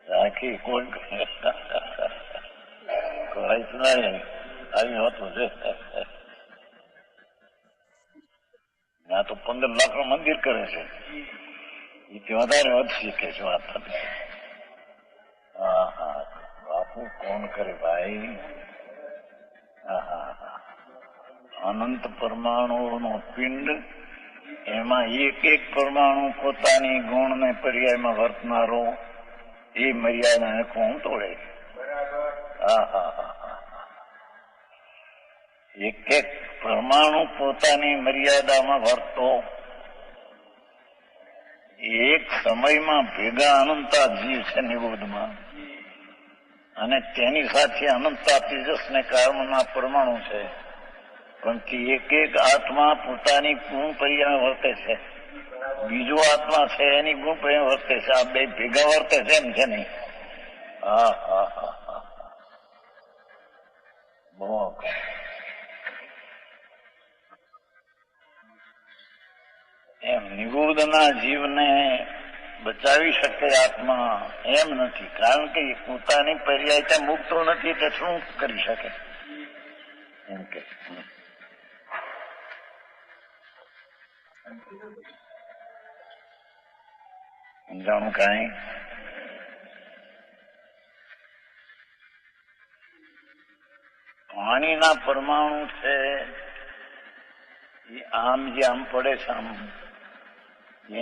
રાખી કોઈ આવી હોતું છે. ત્યાં તો 15 લાખનું મંદિર કરે છે. એ વધારે હદ શીખે છે વાત. બાપુ કોણ કરે ભાઈ? અનંત પરમાણુનો પિંડ, એમાં એક પરમાણુ પોતાની ગુણ ને પર્યાયમાં વર્તનારો એ મર્યાદાને કોણ તોડે? એક પરમાણુ પોતાની મર્યાદામાં વર્તો એક સમયમાં ભેગા અનંતા જીવ છે નિરોધમાં, અને તેની સાથે અનંતા તેજસ ને કર્મના પરમાણુ છે. પણ એક આત્મા પોતાની ગુણ પર્યાય વર્તે છે, બીજો આત્મા છે એની ગુણ પર્યાય વર્તે છે. આ બે ભેગા વર્તે છે એમ છે નહીં. બહુ એમ નિગૂઢના જીવને બચાવી શકે આત્મા એમ નથી. કારણ કે પોતાની પર્યાયતા મુક્તો નથી તે શું કરી શકે એમ કે. સમજાણું કાંઈ? પાણીના પરમાણુ છે એ આમ જે આમ પડે છે આમ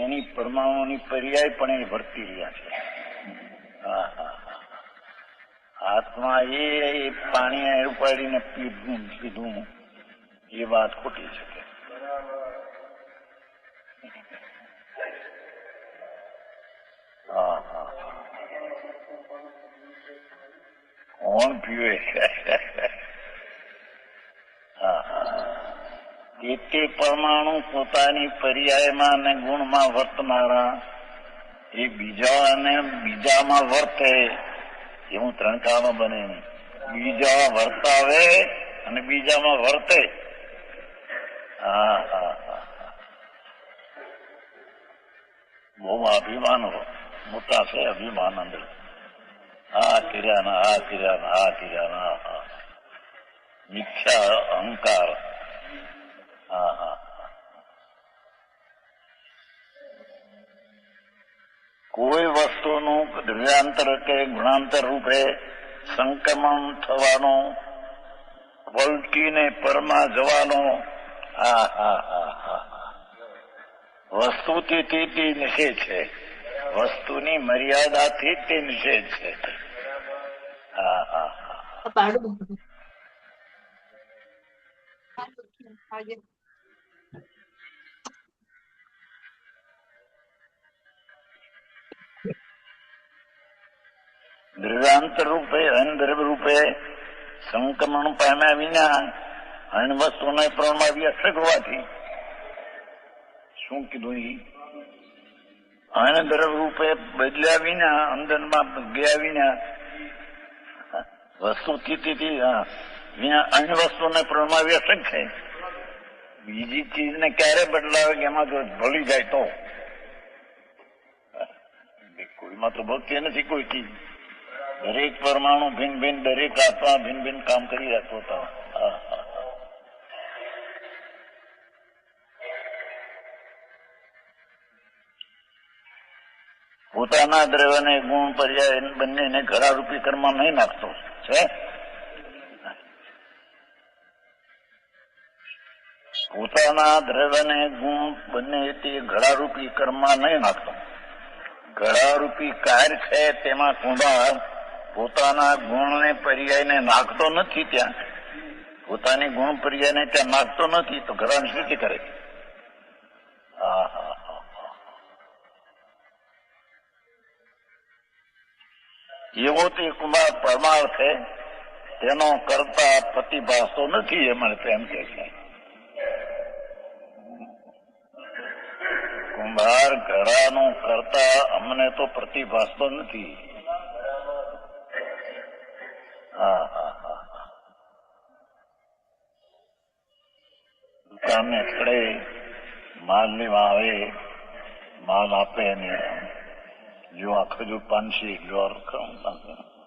એની પરમાણુની પર્યાય પણ એ વર્તી રહ્યા છે. આત્મા એ પાણી ઉપાડીને પીધું એ વાત ખોટી છે. કોણ પીવે છે? તે પરમાણુ પોતાની પર્યાયમાં અને ગુણમાં વર્તનારા એ બીજા અને બીજામાં વર્તે એવું ત્રણ કાળમાં બને નહીં. બીજામાં વર્તાવે અને બીજામાં વર્તે. બહુ અભિમાન મોટા છે, અભિમાન અંદર. આ કિર્યાના મિથ્યા અહંકાર. કોઈ વસ્તુનું દ્રવ્યાંતર કે ગુણાંતર રૂપે સંક્રમણ થવાનો, પલટીને પરમાં જવાનો વસ્તુથી તે નિષેધ છે. વસ્તુની મર્યાદાથી તે નિષેધ છે. દ્રવ્યાંતર રૂપે અનદ્રવ્ય રૂપે સંક્રમણ પામ્યા વિના અન વસ્તુને પ્રણમાં વ્યસ્ત હોવાથી શું કીધું? અનદ્રવ્ય રૂપે બદલ્યા વિના, અંદરમાં ગયા વિના, વસ્તુથી વિના અન્ય વસ્તુને પ્રણમાં વ્યસ્ત છે. બીજી ચીજને ક્યારે બદલાવે કે એમાં જો ભળી જાય તો? કોઈમાં તો ભક્તિ નથી કોઈ ચીજ. દરેક પરમાણુ ભિન્ન ભિન્ન, દરેક આત્મા ભિન્ન ભિન્ન કામ કરી રાખતો હતો. પોતાના દ્રવ્યને ગુણ પર્યાય બંનેને ઘરારૂપી કર્મ નહીં નાખતો છે. પોતાના દ્રવ્યને ગુણ બંને તે ઘડારૂપી કર્મમાં નહીં નાખતો. ઘડારૂપી કાર્ય છે તેમાં કુંભાર પોતાના ગુણને પર્યાયને નાખતો નથી. ત્યાં પોતાની ગુણ પર્યાયને ત્યાં નાખતો નથી તો ઘડાની સ્થિતિ કરે. એવો તે કુંભાર પરમાર્થ છે તેનો કરતા પ્રતિભાસતો નથી. એમાં એમ કે છે કુંભાર ઘડાનો કરતા અમને તો પ્રતિભાસતો નથી. દુકાનને સ્થળે માલ લેવા આવે, માલ આપે ને જો આ ખજૂર પાનસી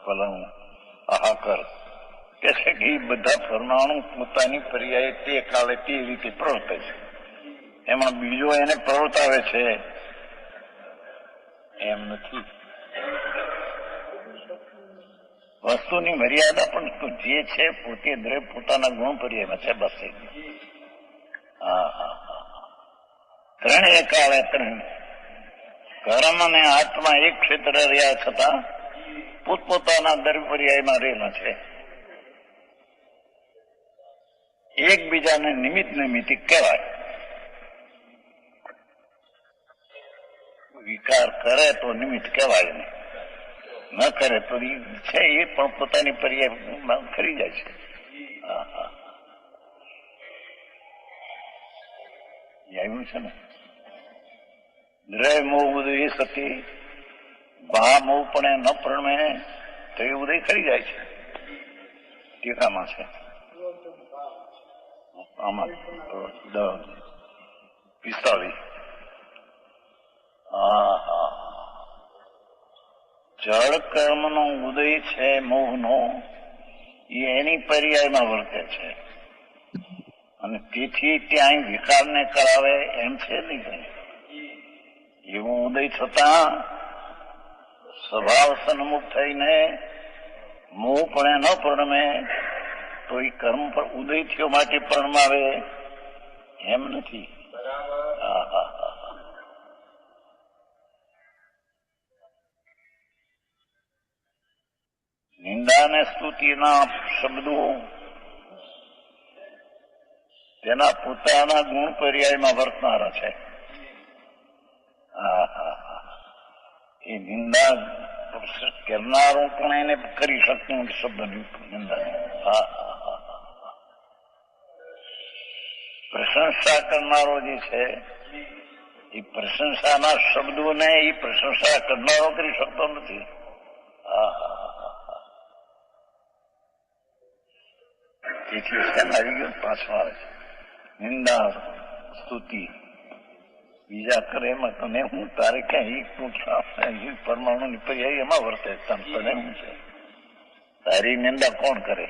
ફલણ આહાકર કે છે કે બધા પરમાણુ પોતાની પર્યાય તે કાળે તે રીતે પ્રવર્તે છે. એમાં બીજો એને પ્રવર્તાવે છે એમ નથી. વસ્તુની મર્યાદા પણ જે છે પોતે દ્રવ્ય પોતાના ગુણ પર્યાયમાં છે. બસ ત્રણેય કાળે ત્રણ કર્મ અને આત્મા એક ક્ષેત્ર રહ્યા છતાં પોતપોતાના દ્રવ્ય પર્યાયમાં રહેલા છે. એકબીજાને નિમિત્ત નૈમિત્તિક કહેવાય. વિકાર કરે તો નિમિત્ત કહેવાય નહીં, ન કરે તો છે એ પણ પોતાની પર્યાય કરી જાય છે. આવ્યું છે ને દ્રવ્ય મોહ ઉદય સતી બહા મોહ પણ ન પ્રણમે તો એ ઉદય કરી જાય છે. ટીકામાં છે આમાં 45. જળ કર્મનો ઉદય છે મોહનો એ એની પર્યાયમાં વર્તે છે અને તેથી ત્યાં વિકારને કરાવે એમ છે નહીં. એવું ઉદય થતા સ્વભાવ સન્મુખ થઈને મોહપણે ન પરણમે તો એ કર્મ પર ઉદય થયો માટે પરણમાવે એમ નથી. નિંદા અને સ્તુતિના શબ્દો તેના પોતાના ગુણ પર્યાયમાં વર્તનારા છે. એ નિંદા કરનારો પણ એને કરી શકતું શબ્દની નિંદા. પ્રશંસા કરનારો જે છે એ પ્રશંસાના શબ્દોને એ પ્રશંસા કરનારો કરી શકતો નથી. તેથી આવી ગયું પાછું આવે છે નિંદા સ્તુતિ બીજા કરે એમાં તને હું તારે ક્યાં પરમાણુ ની પર્યાય એમાં વર્તે તને હું છે તારી નિંદા કોણ કરે?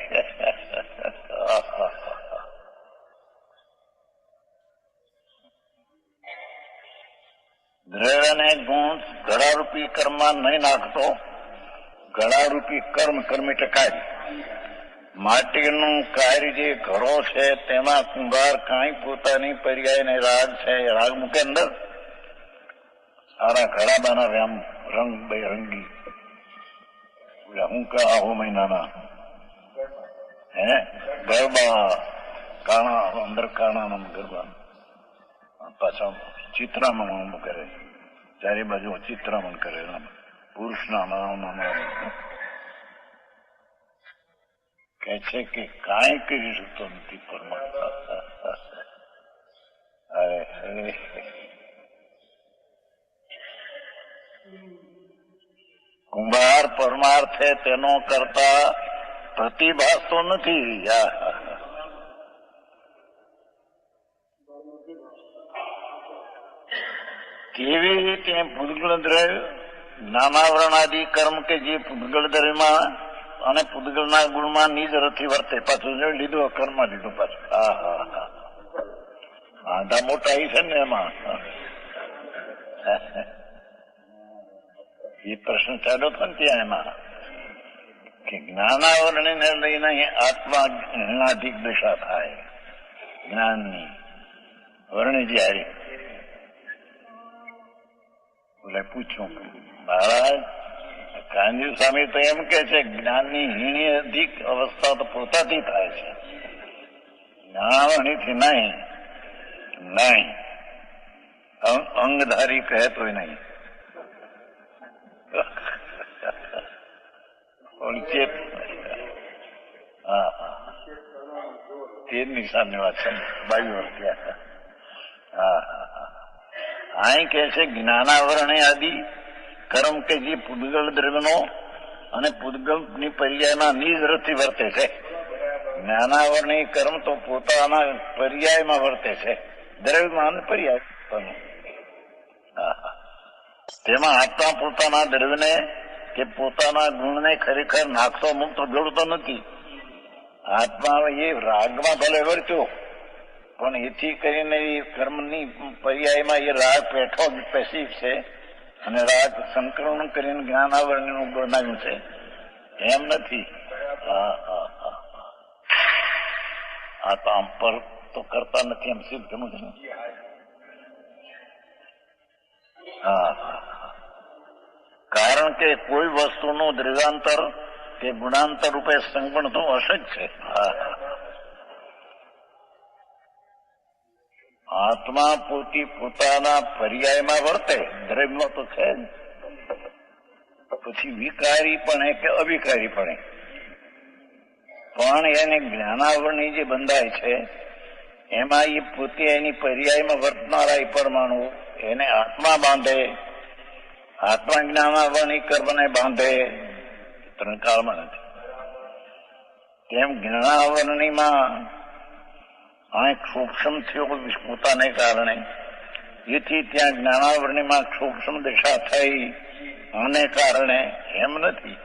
દ્રવ્યને ગુણ ઘડારૂપી કર્મમાં નહીં નાખતો. ઘડારૂપી કર્મ કર્મ એટલે કાર્ય. માટીનું કાર્ય જે ઘડો છે તેમાં કુંભાર કાંઈ પોતાની પર્યાય ને રાગ છે રાગ મૂકે અંદર સારા ઘડા બનાવે આમ રંગ બેરંગી. હું આહો મહિનાના હે ગરબા કાણા અંદર કાણા ગરબા પાછા ચિત્રામણ કરે ચારે બાજુ ચિત્રામણ કરે પુરુષના કહે છે કે કાંઈ કરી શકતો નથી પરમાત્મા. કુંભાર પરમાર્થે તેનો કરતા પ્રતિભાસતો નથી. કેવી રીતે પૂતગળ દ્રવ્ય નાનાવરણાદિ કર્મ કે જે પૂતગળ દ્રવ્યમાં અને પૂતગળના ગુણમાં નિજ રથી વર્તે પાછું લીધું કર્મ લીધું પાછું. આંધા મોટા છે ને એમાં એ પ્રશ્ન ચાલ્યો હતો ને ત્યાં એમાં કે જ્ઞાનાવરણને લઈને આત્મા જ્ઞાનાધિક દશા થાય. જ્ઞાનની વર્ણ જયારે બોલે પૂછ્યું મહારાજ કાંજી સ્વામી તો એમ કે છે જ્ઞાનની હીણી અધિક અવસ્થા તો પોતાથી થાય છે જ્ઞાનાવરણીથી નહીં. નહીં અંગધારી કહેતો નહીં. ચેત તે નિશાનની વાત છે બાજુ અહીં કે છે જ્ઞાનાવરણે આદિ કર્મ કે જે પૂતગળ દ્રવ્યનો અને પૂતગળ ની પર્યાયના નિજ રથી વર્તે છે. જ્ઞાનાવરણી કર્મ તો પોતાના પર્યાયમાં વર્તે છે દ્રવ્યમાં અને પર્યાય. તેમાં આત્મા પોતાના દ્રવ્યને કે પોતાના ગુણને ખરેખર નાખતો મુક્ત જોડતો નથી. આત્મા એ રાગમાં ભલે વર્ત્યો પણ એથી કરીને એ કર્મની પર્યાયમાં એ રાગ પેઠો પેસિવ છે અને રાગ સંકલન કરીને જ્ઞાનાવરણીનું બનાવ્યું છે એમ નથી. આ તો આમ પર તો કરતા નથી એમ સિદ્ધ કરવું છે. કારણ કે કોઈ વસ્તુનું દ્રવ્યાંતર કે ગુણાંતર રૂપે સંગણ તો અસજ છે. આત્મા પોતાના પર્યાયમાં વર્તે દ્રવ્યમાં તો છે જ. પછી વિકારી પણ કે અવિકારી પણ એને જ્ઞાનાવરણી જે બંધાય છે એમાં એ પોતે એની પર્યાયમાં વર્તનારા એ પરમાણુ એને આત્મા બાંધે. આત્મા જ્ઞાનાવરણી કર્મને બાંધે ત્રણ કાળમાં નથી. તેમ જ્ઞાનાવરણીમાં સૂક્ષ્મ થયો પોતાને કારણે એથી ત્યાં જ્ઞાનાવરણીમાં સૂક્ષ્મ દિશા થઈ આને કારણે એમ નથી.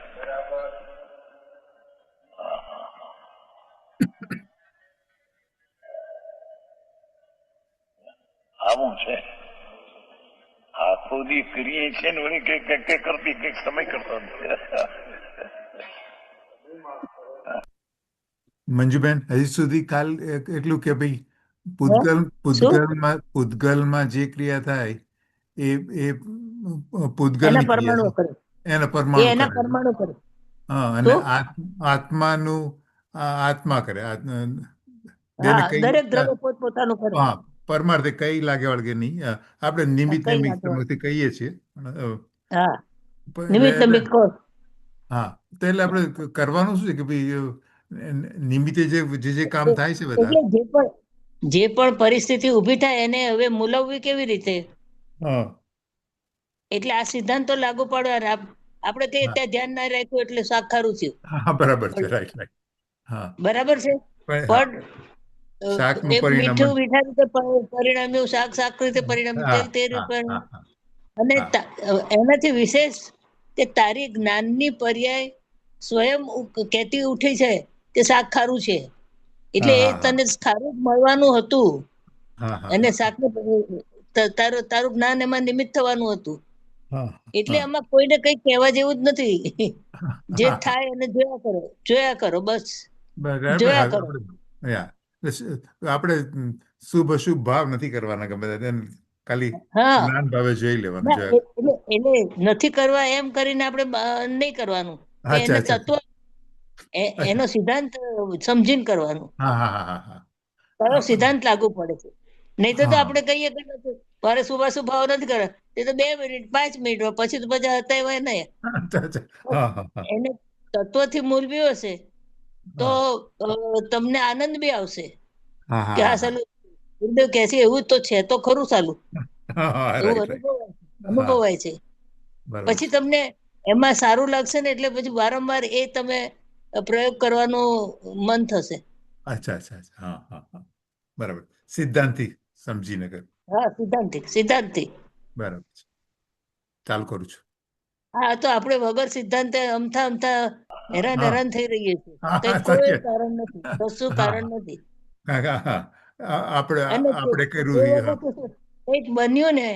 આવું છે આખો દી કરીએ છીએ ને વળી કઈક કરતી કઈક સમય કરતો નથી. મંજુબેન, હજી સુધી કાલ એટલું કે ભાઈ શું પૂતગલમાં જે ક્રિયા થાય એ એના પૂતગલની પરમાણુ ક્રિયા કરે છે એના એ પરમાણુ એના કરે. પરમાણુ કરે હા, અને શું આત્માનું આત્મા કરે. દેને હા કઈ દરેક દ્રવ્ય પોતપોતાનું કરે હા, પરમાર્થે કઈ લાગે વળગે નહીં. આપણે નિમિત્ત કઈ લાગે નિમિત્તમાંથી કહીએ છીએ હા એટલે નિમિત્ત નિમિત્ત કહો હા, તો એટલે આપણે કરવાનું શું છે કે ભાઈ નિમિત્તે જે કામ થાય છે બધા. એટલે જે પણ પરિસ્થિતિ ઊભી થાય એને હવે મૂલવવી કેવી રીતે હા, એટલે આ સિદ્ધાંતો લાગુ પાડવા આપણે કઈ હા, ત્યાં ધ્યાન ના રાખ્યું એટલે શાક ખારું થયું હા, બરાબર છે. Right, right. હા, બરાબર છે પણ હા, પણ શાકનું એક પરિણામ મીઠું મીઠા રીતે પરિણમ્યું શાક રીતે પરિણમ્યું હા, તેલ તે હા, રીતે હા, હા, અને હા, એનાથી વિશેષ કે તારી જ્ઞાનની પર્યાય સ્વયં કહેતી ઉઠી છે કે શાક ખારું છે એટલે એ હા, હા, તને ખારું જ મળવાનું હતું હા, હા, અને હા, શાક તારું જ્ઞાન એમાં નિમિત્ત થવાનું હતું હા, એટલે હા, આમાં કોઈને કઈ કહેવા જેવું જ નથી હા, જે હા, હા, થાય અને જોયા કરો બસ બરાબર. જોયા કરો આપણે શુભ અશુભ ભાવ નથી કરવાના, ગમે તે. ખાલી હા જ્ઞાન ભાવે જોઈ લેવાનું. ના એટલે નથી કરવા એમ કરીને આપણે નહીં કરવાનું કે અચ્છા, એને અચ્છા, તત્વ એનો અચ્છા. સિદ્ધાંત સમજીને કરવાનું હા, હા, હા, હા, કયો હા, સિદ્ધાંત લાગુ પડે છે નહીં તો હા, આપણે કહીએ કે મારે શુભાશુભ ભાવ નથી કરે તે તો 2 મિનિટ 5 મિનિટ પછી તો બધા હતા એવા નહીં અચ્છા, અચ્છા. હા, હા, હા, એને તત્વથી મૂલવ્યો હશે તો હા, તમને આનંદ બી આવશે હા, કે હા, હા હા, સાલું ગુરુદેવ કહે છે એવું તો છે તો ખરું સાલું હા, હા, એવું રાઈટ, રાઈટ. હા, અનુભવાય છે બરાબર પછી છે. તમને એમાં સારું લાગશે ને એટલે પછી વારંવાર એ તમે પ્રયોગ કરવાનું મન થશે અચ્છા, અચ્છા, અચ્છા. હા, હા, હા, બરાબર. સિદ્ધાંતિ સમજીને કર. હા સિદ્ધાંતિ બરાબર છે. ચાલુ કરું છું. હા તો આપણે વગર સિદ્ધાંતે અમથા હેરાન હા, હેરાન થઈ રહીએ છીએ હા, કઈ હા, કોઈ સાચી કારણ નથી કશું હા, કારણ નથી હા, હા, હા. આપણે અને આપણે તે કર્યું હા, વખતે શું, કંઈક બન્યું ને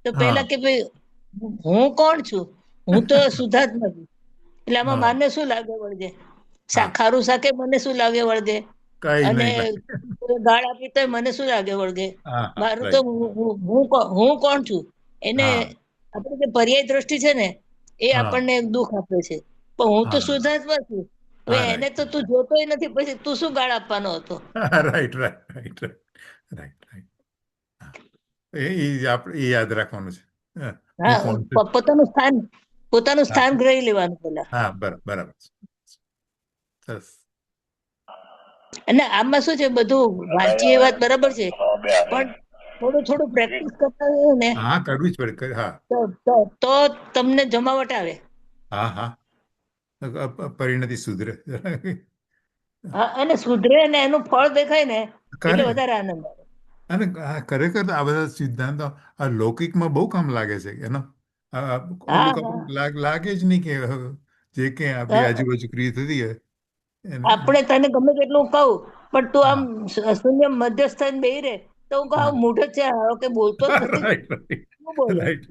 તો હા, પેલા કે ભાઈ હું કોણ છું હું તો શુદ્ધાત્મા છું એટલે આમાં હા, માને શું લાગે વળગે હા. ખારું શાકે મને શું લાગે વળગે કઈ અને નહીં લાગે. ગાળ આપી તો મને શું લાગે વળગે હા, હા, મારું તો રાઈટ. હું કોણ છું એને હા, આપણે જે પર્યાય દ્રષ્ટિ છે ને એ હા, આપણને દુઃખ આપે છે પણ હું તો હા, શુદ્ધાત્મા છું હવે હા, એને રાઈટ. તો તું જોતોય નથી પછી તું શું ગાળ આપવાનો હતો હા, right, right, right, right, right, right. હા. આપણે એ યાદ રાખવાનું છે. હા, હું હા કોણ છું. પોતાનું હા, સ્થાન ગ્રહી લેવાનું પેલા હા, બરાબર છે. સરસ. અને આમાં શું છે બધું વાંચીએ એ વાત બરાબર છે બે આવે પણ થોડું પ્રેક્ટિસ કરતા હોય ને હા, કરવું જ પડે. હા, તો તમને જમાવટ આવે હા, હા. પરિણતિ સુધરે. હા અને સુધરે ને એનું ફળ દેખાય ને એટલે કરે. વધારે આનંદ આવે અને ખરેખર આ બધા સિદ્ધાંતો આ લૌકિકમાં બહુ કામ લાગે છે એનો. હા ઓલું હા લાગે જ નહીં કે જે કે આપણી હા. આજુબાજુ ક્રિયા થતી હોય એને. આપણે તને ગમે તેટલું કહું પણ તું આમ હા, શૂન્ય મધ્યસ્થ થઈને બેહી રહે તો હું કહું હા. મૂઢ જ છે હારો કે બોલતો જ નથી રાઈટ, રાઈટ, શું બોલે રાઈટ.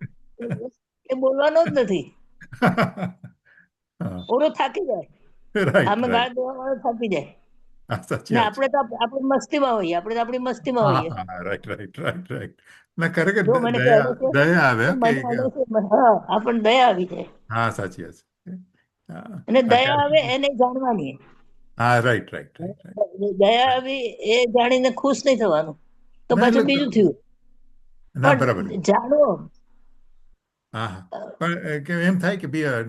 એ બોલવાનો જ નથી હા, ઓરો થાકી જાય રાઈટ, આમે ગાળ રાઈટ. દેવા વાળો થાકી જાય હા, સાચી ને વાત છે. આપણે તો આપણી મસ્તીમાં હોઈએ આપણે તો આપણી મસ્તીમાં હા, હોઈએ હા, રાઈટ, રાઈટ, રાઈટ, રાઈટ. ના, ખરેખર જો મને કોઈ દયા અડે છે દયા આવે તો કે મને અડે છે હા આપણને દયા આવી જાય હા, સાચી વાત છે. હા, અને દયા આવે ક્યારેક એને જાણવાની હા, રાઈટ, રાઈટ, રાઈટ, રાઈટ, દયા રાઈટ. આવી એ જાણીને ખુશ નહીં થવાનું તો ના, પાછું એટલે બીજું થયું ના, બરાબર. પણ જાણો હા, હા. પણ કે એમ થાય કે ભાઈ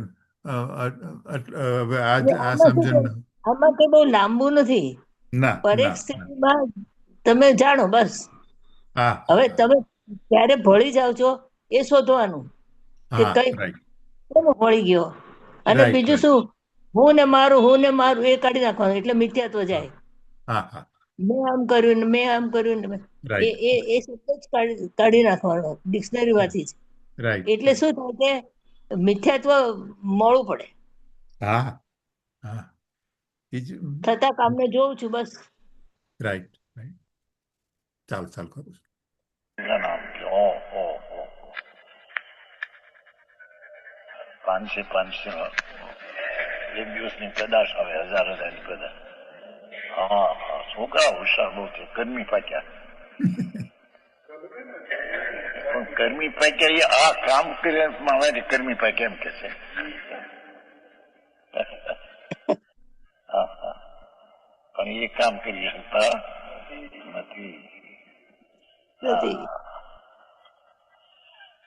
હવે એટલે આ આમાં શું છે સમજણ આમાં કઈ બહુ લાંબુ નથી ના, પરેક ના, ના. સ્થિતિમાં તમે જાણો બસ હા, હા, હવે હા, તમે ક્યારે ભળી જાઓ છો એ શોધવાનું કે હા, કઈ રાઈટ, કેમ ભળી ગયો અને રાઈટ, બીજું રાઈટ. શું હું ને મારું એ કાઢી નાખવાનું એટલે મિથ્યાત્વ હા, જાય હા, હા, મેં આમ કર્યું ને મેં આમ કર્યું ને રાઈટ, એ શબ્દ જ કાઢી નાખવાનો ડિક્શનરી માંથી જ રાઈટ, એટલે રાઈટ. શું થાય કે મિથ્યાત્વ મોડું પડે હા, હા. એ જ થતા કામને જોઉં છું બસ રાઈટ, રાઈટ. ચાલ કરું છું. નામ છે. ઓહો. પાંચસે એક દિવસની પેદાશ આવે, હજારની પેદાશ. હા હા, છોકરા હોશિયાર બહુ છે, કર્મી પાક્યા. પણ કર્મી પાક્યા એ આ કામ કરે કર્મી પાક્યા એમ કે છે. હા હા, પણ એ કામ કરી શકતા નથી. નથી.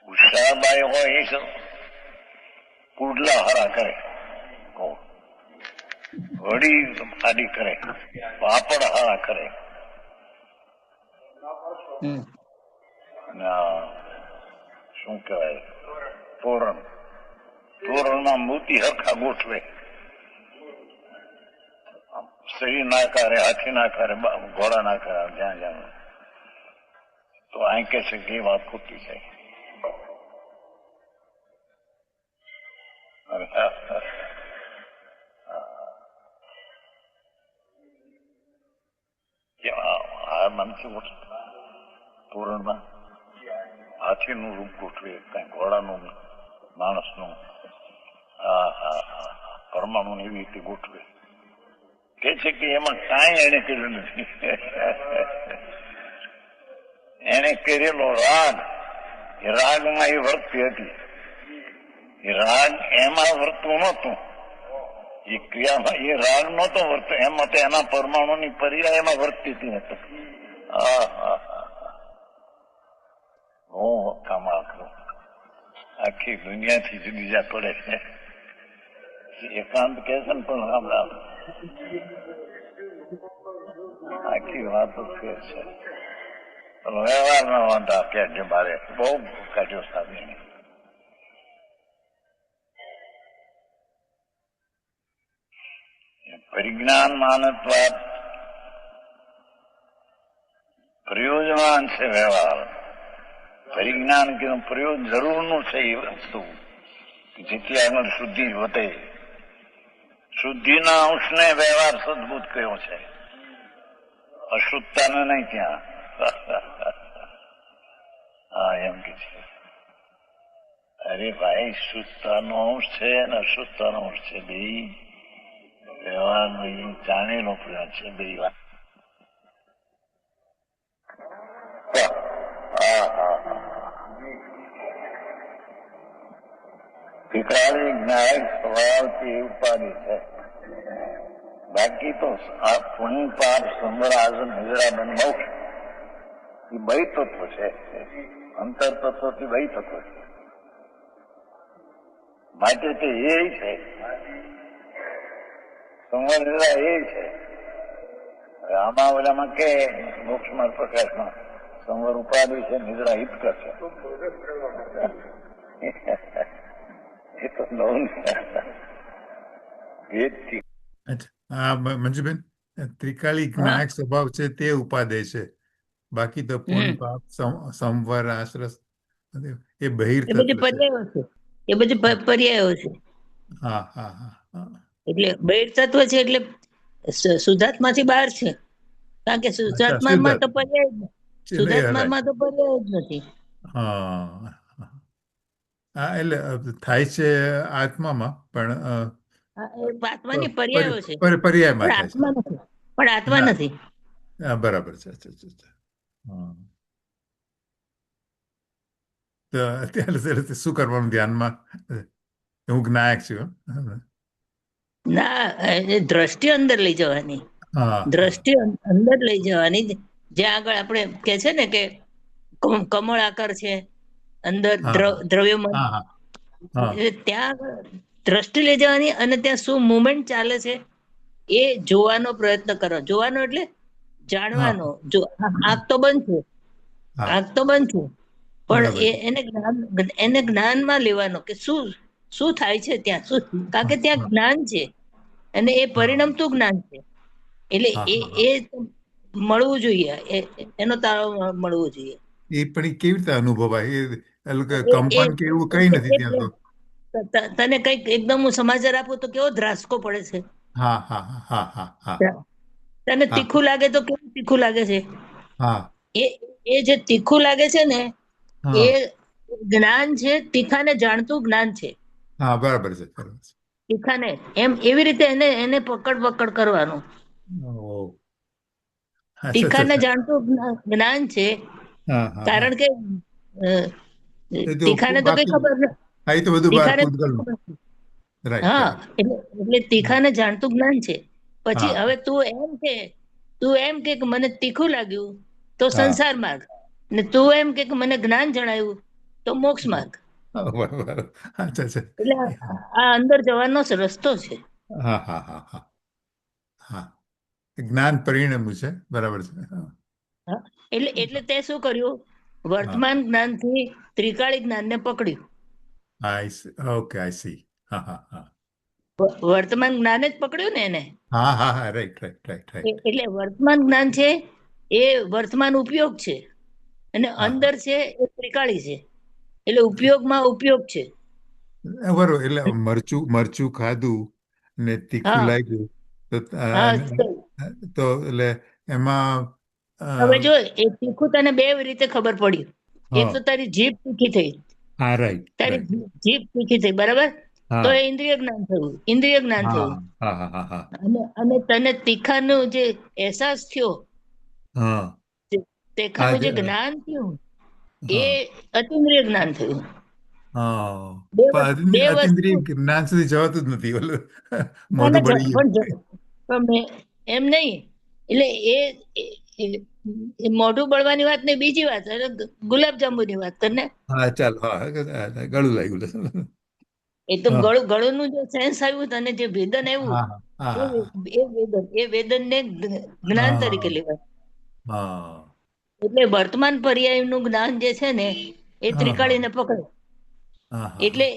ઉષાબાઈ હોય એ પુડલા હરા કરે, વડી આડી કરે, પાપડ હારા કરે, હમ. અને શું કહેવાય તોરણમાં મોતી હરખા ગોઠવે, શરીર ના કરે, હાથી ના કરે, ઘોડા ના કરે, જ્યાં જ્યાં. તો અહીં કે છે કે એ વાત ખોટી છે. આ મનથી તોરણમાં હાથીનું રૂપ ગોઠવે, કઈ ઘોડાનું, માણસનું, પરમાણુ એવી રીતે ગોઠવે. કે છે કે એમાં કાંઈ એને કર્યું નથી. એને કરેલો રાગ, એ રાગમાં એ વર્તતી હતી. એ રાગ એમાં વર્તતું નહોતું, એ ક્રિયામાં એ રાગ નહોતો વર્તો, એમાં તો એના પરમાણુની પર્યાય એમાં વર્તતી હતી. હું કમાલ કરું, આખી દુનિયાથી જુદી જા પડે છે. એકાંત કે છે ને, પણ રામ રામ આખી વાતો કે છે. વ્યવહારના વાંધા કે મારે બહુ કાઢ્યો સાધી. પરિજ્ઞાન માનત્વાદ પ્રયોજવાન છે વ્યવહાર. પરિજ્ઞાન કે પ્રયોજ જરૂરનું છે એ વસ્તુ, જેથી આગળ શુદ્ધિ વધે. શુદ્ધિના અંશને વ્યવહાર સદબુદ્ધ કયો છે, અશુદ્ધતાને નહીં ત્યાં. હા એમ કે છે, અરે ભાઈ શુદ્ધતાનો અંશ છે અને અશુદ્ધતાનો અંશ છે, બે વ્યવહારનો એ જાણેલો પ્રયોગ છે, બે વાત. ઠીકાણી જ્ઞાન સ્વભાવથી ઉપાધિ છે. બાકી તો આ પુણ્ય પાપ સંવર આસન હજરાબંધ મોક્ષ એ બે તત્વ છે, અંતર તત્વથી બે તત્વ છે. માટે તે એ છે સંવર હજરા એ છે. આમાં ઓલામાં કે મોક્ષમાં પ્રકાશમાં સંવર ઉપાધિ છે, નિદ્રા હિતકર છે. એ તો નવું ભેદથી. હા મંજુબેન, ત્રિકાળી જ્ઞાયક સ્વભાવ છે તે ઉપાદેય છે, બાકી તો પુણ્ય પાપ સંવર આશ્રસ એ બહિર એ બધી તત્વ છે. પર્યાયો છે, એ બધી પર્યાયો છે. હા હા હા હા. એટલે બહિર તત્વ છે એટલે શુદ્ધાત્માથી બહાર છે, કારણ કે શુદ્ધાત્મામાં તો પર્યાય જ નથી. શુદ્ધાત્મામાં તો પર્યાય જ નથી. હા હા, એટલે થાય છે આત્મામાં, પણ આત્માની પર્યાયો છે, પર્યાયમાં થાય છે. આત્મા નથી, પણ આત્મા નથી. બરાબર છે. તો અત્યારે શું કરવાનું ધ્યાનમાં? હું જ્ઞાયક છું. ના, દ્રષ્ટિ અંદર લઈ જવાની, હા, દ્રષ્ટિ અંદર લઈ જવાની. જ્યાં આગળ આપણે કે છે ને કે કમળ આકાર છે અંદર દ્રવ્યમય, ત્યાં આગળ દ્રષ્ટિ લઈ જવાની અને ત્યાં શું મુવમેન્ટ ચાલે છે એ જોવાનો પ્રયત્ન કરો. જોવાનો એટલે જાણવાનો. જો આંખ તો બંધ છે, આંખ તો બંધ છે, પણ એને જ્ઞાનમાં લેવાનો કે શું થાય છે ત્યાં, શું, કારણ કે ત્યાં જ્ઞાન છે અને એ પરિણમતું જ્ઞાન છે. એટલે એ મળવું જોઈએ, એનો તાળો મળવો જોઈએ. એ પણ એ કેવી રીતે અનુભવાય? કંપન કે એવું કઈ નથી ત્યાં તો. તને કઈક એકદમ હું સમાચાર આપું તો કેવો ધ્રાસકો પડે છે. તને તીખું લાગે તો કેવું તીખું લાગે છે. એ જે તીખું લાગે છે ને, એ જ્ઞાન છે, તીખાને જાણતું જ્ઞાન છે. હા, બરાબર છે, બરાબર છે. તીખાને એમ એવી રીતે એને એને પકડ પકડ કરવાનું. ઓ, અચ્છા, અચ્છા, તીખાને અચ્છા. જાણતું જ્ઞાન છે, હા, હા, હા. કારણ કે અ, એ તો તીખાને તો કઈ બાકી, ખબર નથી. હા, એ તો બધું બહાર તીખાને તો કઈ પૂતગલનું. ખબર નથી. રાઈટ, હા, રાઈટ. એટલે તીખાને જાણતું જ્ઞાન છે. પછી હા, હવે તું એમ કે મને તીખું લાગ્યું તો હા. સંસાર માર્ગ, ને તું એમ કે મને જ્ઞાન જણાયું તો મોક્ષ માર્ગ. હા, બરાબર. અચ્છા, એટલે અચ્છા. આ અંદર જવાનો રસ્તો છે. હા, હા, હા, હા, હા. જ્ઞાન પરિણમ્યું છે, બરાબર છે. હા, હા, એટલે તે શું કર્યું? હા. વર્તમાન જ્ઞાનથી ત્રિકાળી જ્ઞાનને પકડ્યું. Okay, I C. હા, હા, હા. વર્તમાન જ્ઞાન જ પકડ્યું ને એને. હા, હા, હા, રાઈટ, રાઈટ, રાઈટ, રાઈટ. એટલે વર્તમાન જ્ઞાન છે એ વર્તમાન ઉપયોગ છે, અને હા, અંદર છે એ ત્રિકાળી છે. એટલે ઉપયોગમાં ઉપયોગ છે. બરોબર. એટલે મરચું મરચું ખાધું ને તીખું હા, લાગ્યું તો હા. તો એટલે એમાં હવે જો એ તીખું તને બે રીતે ખબર પડી. એક તો હા, તારી જીભ તીખી થઈ, હા, રાઈટ, તારી રાઈટ. જીભ તીખી થઈ, બરાબર. તો હા, એ ઇન્દ્રિય જ્ઞાન થયું, ઇન્દ્રિય જ્ઞાન હા, થયું. હા, હા, હા, હા, અને તને તીખાનો જે અહેસાસ થયો, હા. આ તીખાનું જે જે જ્ઞાન થયું, એ હા, અતિન્દ્રિય જ્ઞાન થયું. હા. બે પણ વસ્તુ. અતિન્દ્રિય જ્ઞાન સુધી જવાતું જ નથી, ઓલું ના મોઢું ના બળી ગયું. પણ એમ નહીં. એટલે એ- એ મોઢું બળવાની વાત નહીં, બીજી વાત. એટલે ગુલાબજાંબુની વાત કરને. હા, ચાલ, હા, ગળું લાગ્યું. એ તો હા, ગળુંનું જે સેન્સ આવ્યું તને, જે વેદન આવ્યું, હા, હા, હા, એ વેદનને જ્ઞાન તરીકે હા, લેવાય. હા, એટલે વર્તમાન પર્યાયનું જ્ઞાન જે છે ને, એ હા, હા, ત્રિકાળીને પકડે. હા, હા, એટલે હા.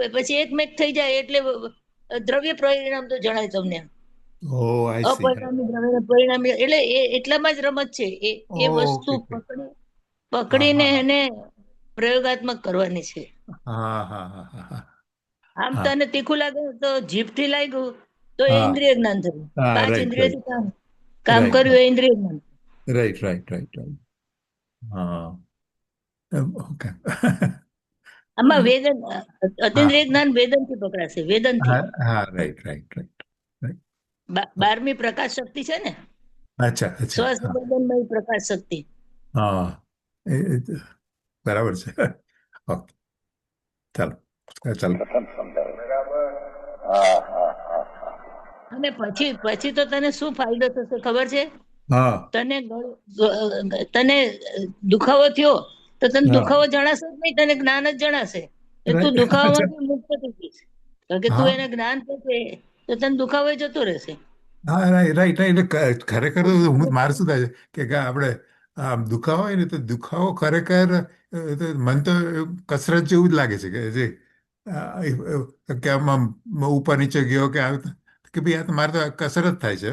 એ પછી એકમેક થઈ જાય, એટલે દ્રવ્ય પરિણામ તો જણાય તમને. ઓ, આઈ સી. અપરિણામી દ્રવ્ય પરિણામી, એટલે એટલામાં જ રમત છે. એ વસ્તુ ઓકે, ઓકે. હા, પકડીને હા, હા, એને પ્રયોગાત્મક કરવાની છે. હા, હા, હા, હા, હા, આમ હા, તને તીખું લાગે તો જીભથી લાગ્યું તો એ હા, ઇન્દ્રિય જ્ઞાન થયું. હા, પાંચ રાઈટ, રાઈટ, ઇન્દ્રિયથી કામ કામ રાઈટ, કર્યું એ ઇન્દ્રિય જ્ઞાન. Right, right, right, right. હા, ઓકે. આમાં વેદન, હા, અતિન્દ્રિય જ્ઞાન વેદનથી પકડાશે, વેદનથી. હા, હા, રાઈટ, રાઈટ, રાઈટ, રાઈટ. 12મી પ્રકાશ શક્તિ છે ને, અચ્છા, અચ્છા. હા, સ્વસંવેદનમય પ્રકાશ શક્તિ. હા. બરાબર છે. ઓકે, ચાલો, ચાલો. કથન સમજાવે બરાબર. હા, હા, હા, હા. અને પછી તો તને શું ફાયદો થશે ખબર છે? હા, તને દુખાવો થયો તો તને હા, દુખાવો જણાશે જ નહીં, તને જ્ઞાન જ જણાશે. તો તું રાઈટ. અચ્છા. દુખાવામાંથી મુક્ત થઈ જઈશ. કારણ કે તું હા, એને જ્ઞાન થશે તો તને દુખાવો જતો રહેશે. હા, રાઈટ, રાઈટ, રાઈટ. એટલે ખરેખર તો મારે શું થાય છે કે આપણે આમ દુખાવો હોય ને તો દુખાવો ખરેખર તો મને તો કસરત જેવું જ લાગે છે કે જે કે આમ ઉપર નીચે ગયો કે કે ભાઈ આ તો મારે તો કસરત થાય છે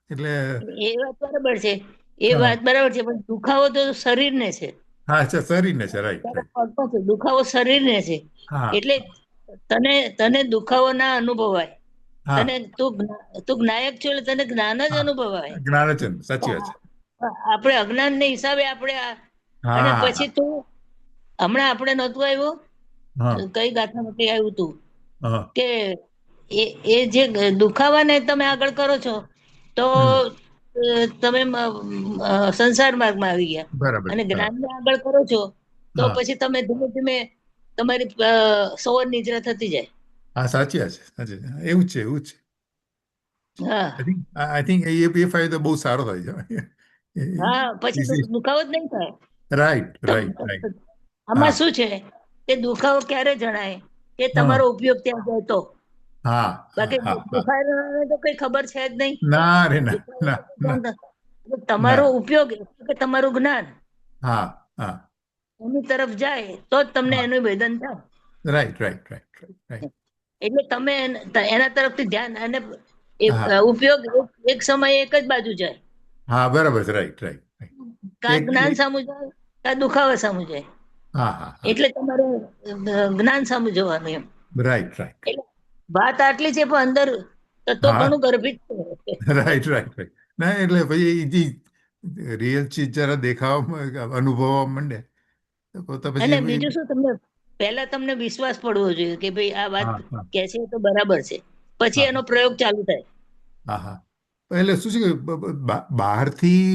એટલે એ વાત બરાબર છે, એ હા, વાત બરાબર છે, પણ દુખાવો તો શરીરને છે. હા, અચ્છા, શરીરને છે, રાઈટ, તારા રાઈટ. પગમાં છે, દુખાવો શરીરને છે. હા, એટલે તને દુખાવો ના અનુભવાય. તને હા, તું જ્ઞાયક છો એટલે તને જ્ઞાન જ હા. અનુભવાય. જ્ઞાનચંદ, સાચી વાત છે. આપણે અજ્ઞાનને હિસાબે અને હા, પછી તું હમણાં આપણે નહોતું આવ્યું, હા, કઈ ગાથા માટે આવ્યું તું હા, કે એ જે દુખાવાને તમે આગળ કરો છો તો હમ, તમે સંસાર માર્ગમાં આવી ગયા, બરાબર, અને બરાબર. જ્ઞાનને આગળ કરો છો તો હા, પછી તમે ધીમે ધીમે તમારી સવર નિદ્રા થતી જાય. હા, સાચી વાત છે, સાચી છે. એવું જ છે, એવું જ છે. હા, આઈ થિંક એ ફાયદો બહુ સારો થાય છે. હા, પછી દુખાવો જ નહીં થાય. રાઈટ, તો રાઈટ, રાઈટ. આમાં હા, શું છે કે દુખાવો ક્યારે જણાય કે હા, તમારો ઉપયોગ ત્યાં જાય તો. હા, હા, બાકી હા, હા. દુખાયેલાને તો કઈ ખબર છે જ નહીં. ના રે ના, ના, દુખાવાનો તો ના, તમારો ના. ઉપયોગ એટલે કે તમારું જ્ઞાન હા, હા, એની તરફ જાય તો જ તમને હા. એનું વેદન થાય. Right, right, right, right, right. એટલે તમે એના તરફથી ધ્યાન, અને હા, ઉપયોગ એક સમયે એક જ બાજુ જાય. હા, બરાબર છે, રાઈટ, રાઈટ, રાઈટ. કા એક જ્ઞાન સામું જાય, કા દુખાવા સામું જાય. હા, હા, હા. એટલે તમારે જ્ઞાન સામું જવાનું એમ. Right, right. એટલે વાત આટલી છે, પણ અંદર તત્વ હા, ઘણું ગર્ભિત છે. Right, right, right. ના, એટલે પછી એ રિયલ ચીજ જરા દેખાવા અનુભવવા માંડે તો અને પછી બીજું શું, તમને પહેલા તમને વિશ્વાસ પડવો જોઈએ કે ભાઈ આ વાત હા હા કે છે તો બરાબર છે, પછી હા એનો પ્રયોગ ચાલુ થાય. હા હા. એટલે શું છે કે બહારથી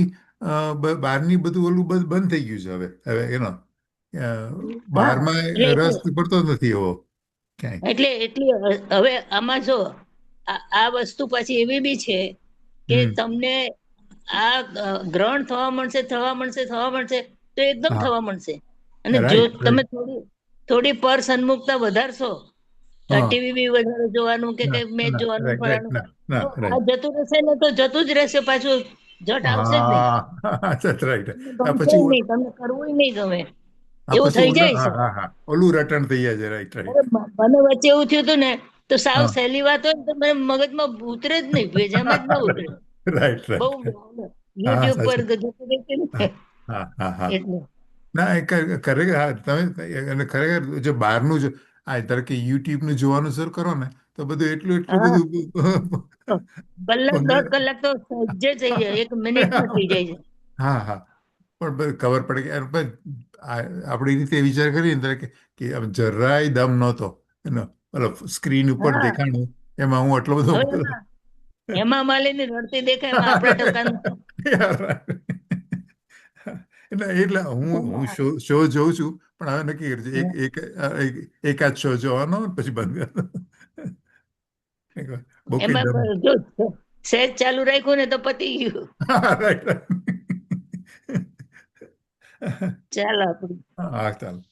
બહારની બધું ઓલું બંધ થઈ ગયું છે હવે હવે એનો હા બહારમાં એટલે રસ પડતો નથી એવો ક્યાંય. એટલે એટલે હવે આમાં જો આ વસ્તુ પછી એવી બી છે કે હમ. તમને આ ગ્રહણ થવા મળશે તો એકદમ હા, થવા મળશે. અને જો રાઈટ તમે રાઈટ. થોડી થોડી પર સન્મુખતા વધારશો, હા. ટીવી બી વધારે જોવાનું કે ના કઈ મેચ ના જોવાનું રાઈટ રાઈટ ફલાણું, ના ના તો આ રાઈટ. જતું રહેશે ને તો જતું જ રહેશે, પાછું જટ આવશે જ નહીં. હા રાઈટ. તમને આ ગમશે પછી જ નહીં, તમને કરવું નહીં ગમે, આ એવું પછી થઈ ઓલું જાય હા છે. હા હા ઓલું રટણ થઈ જાય છે. રાઈટ અરે રાઈટ. મને વચ્ચે એવું થયું હતું ને, તો સાવ હા. સહેલી વાત હોય ને તો મને મગજમાં ઉતરે જ નહીં, ભેજામાં જ ના ઉતરે. રાઈટ બહુ રાઈટ. હા યુટ્યુબ પર સાચું. જતું રહેતું હા ને હા હા હા. એટલે. ના ખરેખર હા તમે અને ખરેખર જો બહારનું જો આ ધારો કે યુટ્યુબનું જોવાનું શરૂ કરો ને તો બધું એટલું એટલું હા, તો કલાક બધું દોઢ કલાક તો સહેજે થઈ જાય, 1 મિનિટમાં થઈ જાય છે. હા હા. પણ બધું ખબર પડે કે યાર ભાઈ આપણી રીતે વિચાર કરીએ ને કે આમ જરાય દમ નહોતો એનો મતલબ સ્ક્રીન ઉપર હા, દેખાણું એમાં હું આટલો બધો હવે એમાં હેમા માલિની રડતી દેખાય, એમાં આપણા ટકાનું છે. એટલે હું એમાં શો જોઉં છું પણ હવે નક્કી કરજો એકાદ શો જોવાનો પછી બંધ કરવાનો. બહુ કઈ એમાં દમ. જો સહેજ ચાલુ રાખ્યું ને તો પતી ગયું. Right right. ચાલો આપણું. હા ચાલો.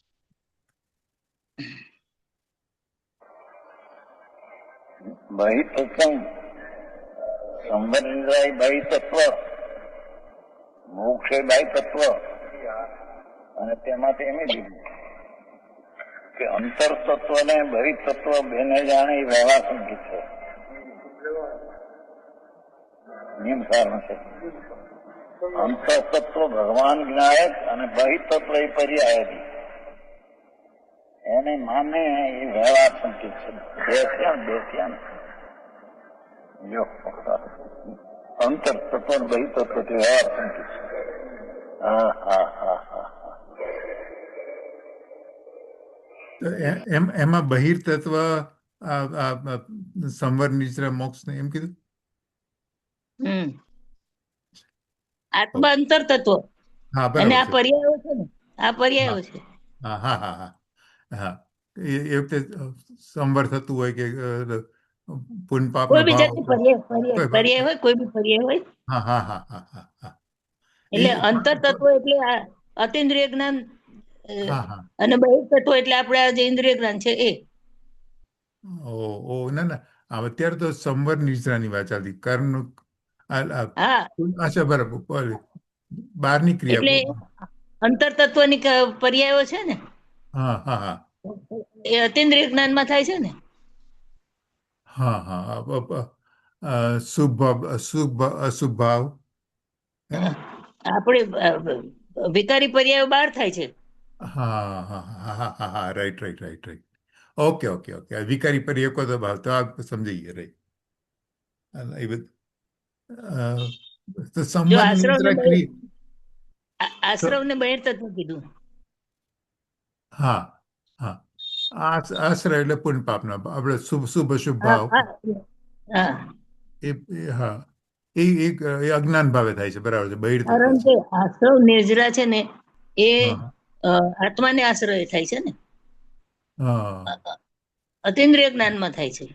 બહિતત્વમ સંવર્ણિરાય બહિતત્વ, મોક્ષે બહિતત્વ, અને તેમાંથી એમ લીધું કે અંતર તત્વ ને બહિતત્વ બેને જાણે એ વ્યવહાર સંગીત છે. નિયમ સાર છે. અંતર તત્વ ભગવાન જ્ઞાયક અને બહિતત્વ એ પર્યાયથી એને માને એ વ્યવહાર સંકેત છે. બે થયા જો અંતર તત્વ બહિતત્વ તે વ્યવહાર સંકેત છે. હા હા હા હા. તો એમાં બહિર્તત્વ સંવર નિશ્ર મોક્ષ ને એમ કીધું. હમ આત્મા અંતર તત્વ હા અને બરાબર આ છે. પર્યાયો છે ને, આ હા પર્યાયો છે. હા હા હા હા હા. એ વખતે સંવર થતું હોય કે પુન પાપનો કોઈ બી ભાવ જાતની હોય. કોઈ પર્યાય હોય, કોઈ બી પર્યાય હોય. હા હા હા હા હા હા. એ એટલે અંતર તત્વ એટલે આ અતિન્દ્રિય જ્ઞાન, હા હા. અને બહિર તત્વ એટલે આપણે આ જે ઇન્દ્રિય જ્ઞાન છે એ. ના ના અત્યારે તો સંવર નિશ્રાની વાત ચાલતી કર્મ હા, અચ્છા બરાબર બહારની એટલે ક્રિયા. અંતર તત્વની પર્યાયો છે ને, હા હા હા એ અતિન્દ્રિય જ્ઞાનમાં થાય છે ને. હા હા શુભ ભાવ અશુભ અશુભ ભાવ હે ને. આપણે વિકારી પર્યાયો બહાર થાય છે. હા હા હા હા હા હા right right right right. Okay okay okay વિકારી પર એક તો ભાવ તો આ સમજી ગયા રાઈટ. એ બધું તો જો સંવર આશ્રવ ને નિદ્રા ક્રિય આશ્રવ ને બહિર તત્વ કીધું. હા હા આશ્રય એટલે પુણ્ય પાપના આપણે શુભ શુભ અશુભ હા ભાવ હા હા, હા એ અજ્ઞાન ભાવે થાય છે બરાબર છે બહિર તત્વ કારણ છે. કે આશ્રવ નિર્જરા છે ને એ હા આત્માને આશ્રય થાય છે ને, હા અતિન્દ્રિય જ્ઞાનમાં થાય છે.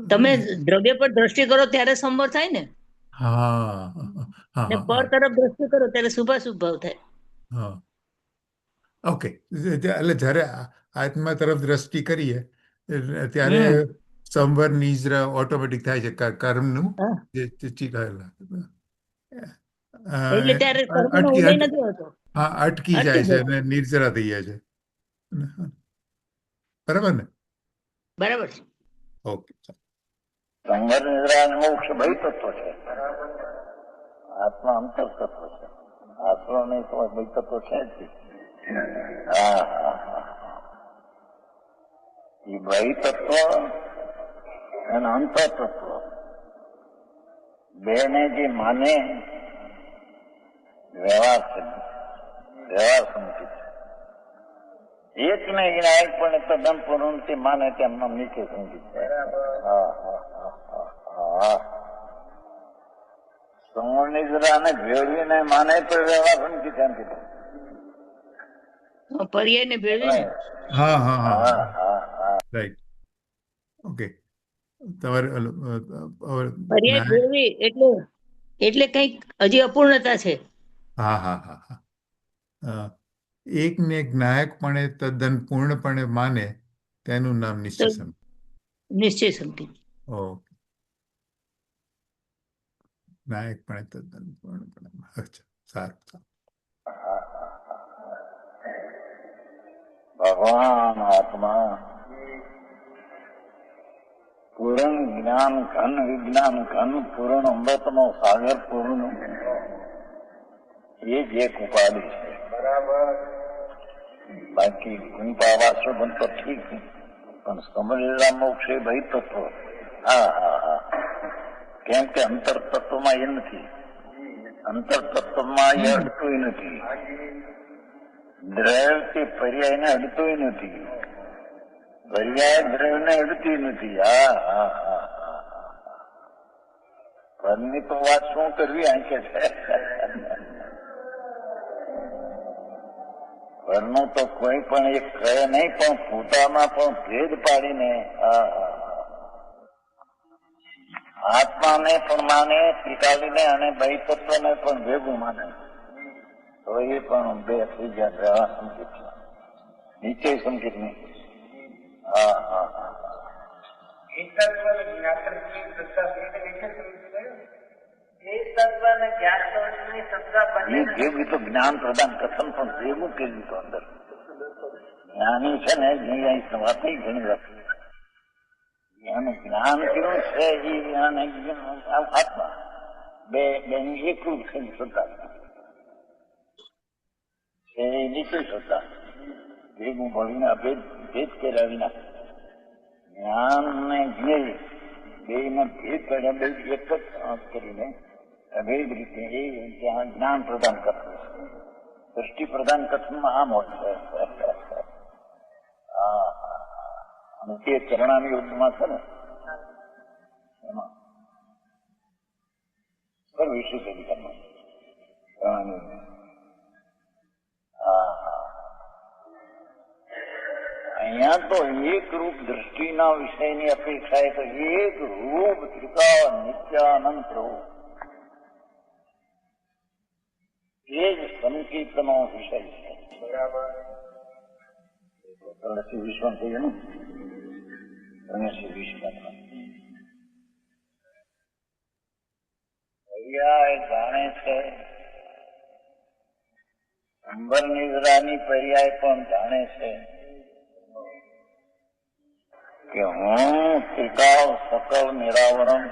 તમે દ્રવ્ય પર દ્રષ્ટિ કરો ત્યારે સંવર થાય ને, હા હા ને હા પર હા તરફ દ્રષ્ટિ કરો ત્યારે શુભાશુભ ભાવ થાય. હા ઓકે. એટલે જ્યારે આત્મા તરફ દ્રષ્ટિ કરીએ ત્યારે હમ સંવર નિજ્ર ઓટોમેટિક થાય છે કર્મનું હા, જે ચીકાયેલા એટલે ત્યારે કર્મનો અટકી ઉદય નથી હોતો, હા અટકી અટકી જાય છે જાય. અને નિર્જરા થઈ જાય છે. બરાબર ને. બરાબર છે. ઓકે. સંવર નિદ્રા અને મોક્ષ બહિતત્વ છે. આત્મા અંતર તત્વ છે. આત્મા નહીં તો બહિતત્વ છે જ. હા હા હા. એ બહિતત્વ અને અંતર તત્વ બેને જે માને વ્યવહાર છે, વ્યવહાર સમજી છે. એકને વિનાયક પણ તદ્દન પૂર્ણથી માને તેમનો નીચે સંગીત. સમનિદ્રાને ભેળવીને માને તો વ્યવહાર સંગીત એમ કીધું. પર્યાય ને ભેળવી ને. હા હા હા હા હા હા. રાઈટ. ઓકે. તમારે પર્યાય ભેળવી એટલે કઈક હજી અપૂર્ણતા છે. હા હા હા હા. એકને જ્ઞાયકપણે તદ્દન પૂર્ણપણે માને તેનું નામ તો નિશ્ચય સંકેત. નિશ્ચય સંકેત. ઓકે. જ્ઞાયકપણે તદ્દન પૂર્ણપણે અચ્છા સારું. ભગવાન આત્મા પૂર્ણ જ્ઞાન ઘન વિજ્ઞાન ઘન પૂર્ણ અમૃતનો સાગર પૂર્ણ એ જ એક ઉપાધિ છે. બાકી ગુણપાવાસો બનતો ઠીક પણ સમજેલા મોક્ષ એ ભાઈ તત્વ. હા હા હા. કેમ કે અંતર તત્વમાં એ નથી. અંતર તત્વમાં એ અડતું નથી. દ્રવ્ય કે પર્યાયને અડતું નથી. પર્યાય દ્રવ્યને અડતી નથી. હા હા હા હા. પરની તો વાત શું કરવી આંકે છે. પરનું તો કોઈ પણ એક કહે નહીં, પણ પોતામાં પણ ભેદ પાડીને આત્માને પણ માને, ત્રિકાલીને અને બહિતત્વને પણ ભેગું માને, તો એ પણ બે થઈ ગયા ગ્રહ સંકેત છે, નીચે સંકેત નહીં. હા હા હા. ભેગું તો જ્ઞાન પ્રદાન કથન પણ ભેગું કર્યું તો અંદર જ્ઞાની છે ને વાત ઘણી વાત એનું જ્ઞાન કેવું છે એ આત્મા બે એકરૂપ થઈ સત્તા છે. નીચે સત્તા ભેગું ભણીને ભેદ કર્યા વિના જ્ઞાન ને જ્ઞેય બે ને ભેદ કર્યા, બે એક જ કરીને અભેદ રીતે એ ત્યાં જ્ઞાન પ્રદાન કરતું છે. દ્રષ્ટિ પ્રદાન કથનમાં આમ હોય છે. અને તે ચરણાની યુદ્ધમાં છે ને એમાં સર્વિશેષ અધિકારમાં ચરણાની અહીંયા તો એક રૂપ દ્રષ્ટિના વિષયની અપેક્ષા એ તો એક રૂપ ત્રિકાળ નિત્યાનંદ પ્રભુ એ જ સંકીર્તનો વિષય છે. બરાબર. વિશ્વ થઈ ગયું ને વિશ્વ જાણે છે. અંબર નિદ્રાની પર્યાય પણ જાણે છે કે હું ત્રિકાળ સકલ નિરાવરણ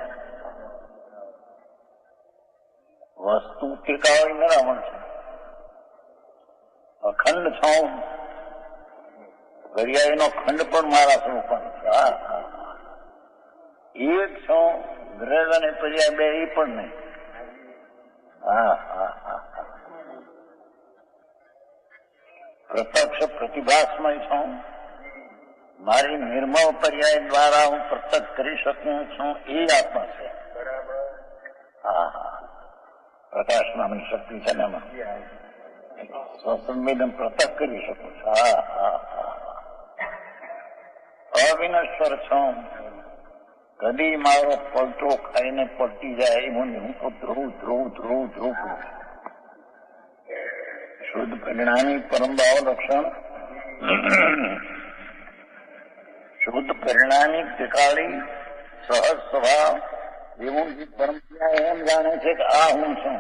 વસ્તુ ત્રિકાળ નિરાવરણ છે, અખંડ છું. પર્યાયનો ખંડ પણ મારા સ્વરૂપ છે. એક છું, દ્રવ્ય અને પર્યાય બે એ પણ નહીં. હા હા હા. પ્રત્યક્ષ પ્રતિભાસમય છું. મારી નિર્મળ પર્યાય દ્વારા હું પ્રત્યક્ષ કરી શકું છું એ આત્મા છે. હા હા. પ્રકાશ નામની શક્તિ છે ને એમાં સ્વસંવેદન પ્રત્યક્ષ કરી શકું છું. હા હા હા. અવિનશ્વર છું. કદી મારો પલટો ખાઈને પલટી જાય એવું હું તો ધ્રુવ ધ્રુવ ધ્રુવ ધ્રુવ. શુદ્ધ પરિણામી પરમભાવ લક્ષણ, શુદ્ધ પરિણામી ત્રિકાળી સહજ સ્વભાવ એવું જે પરંપરા એમ જાણે છે કે આ હું છું.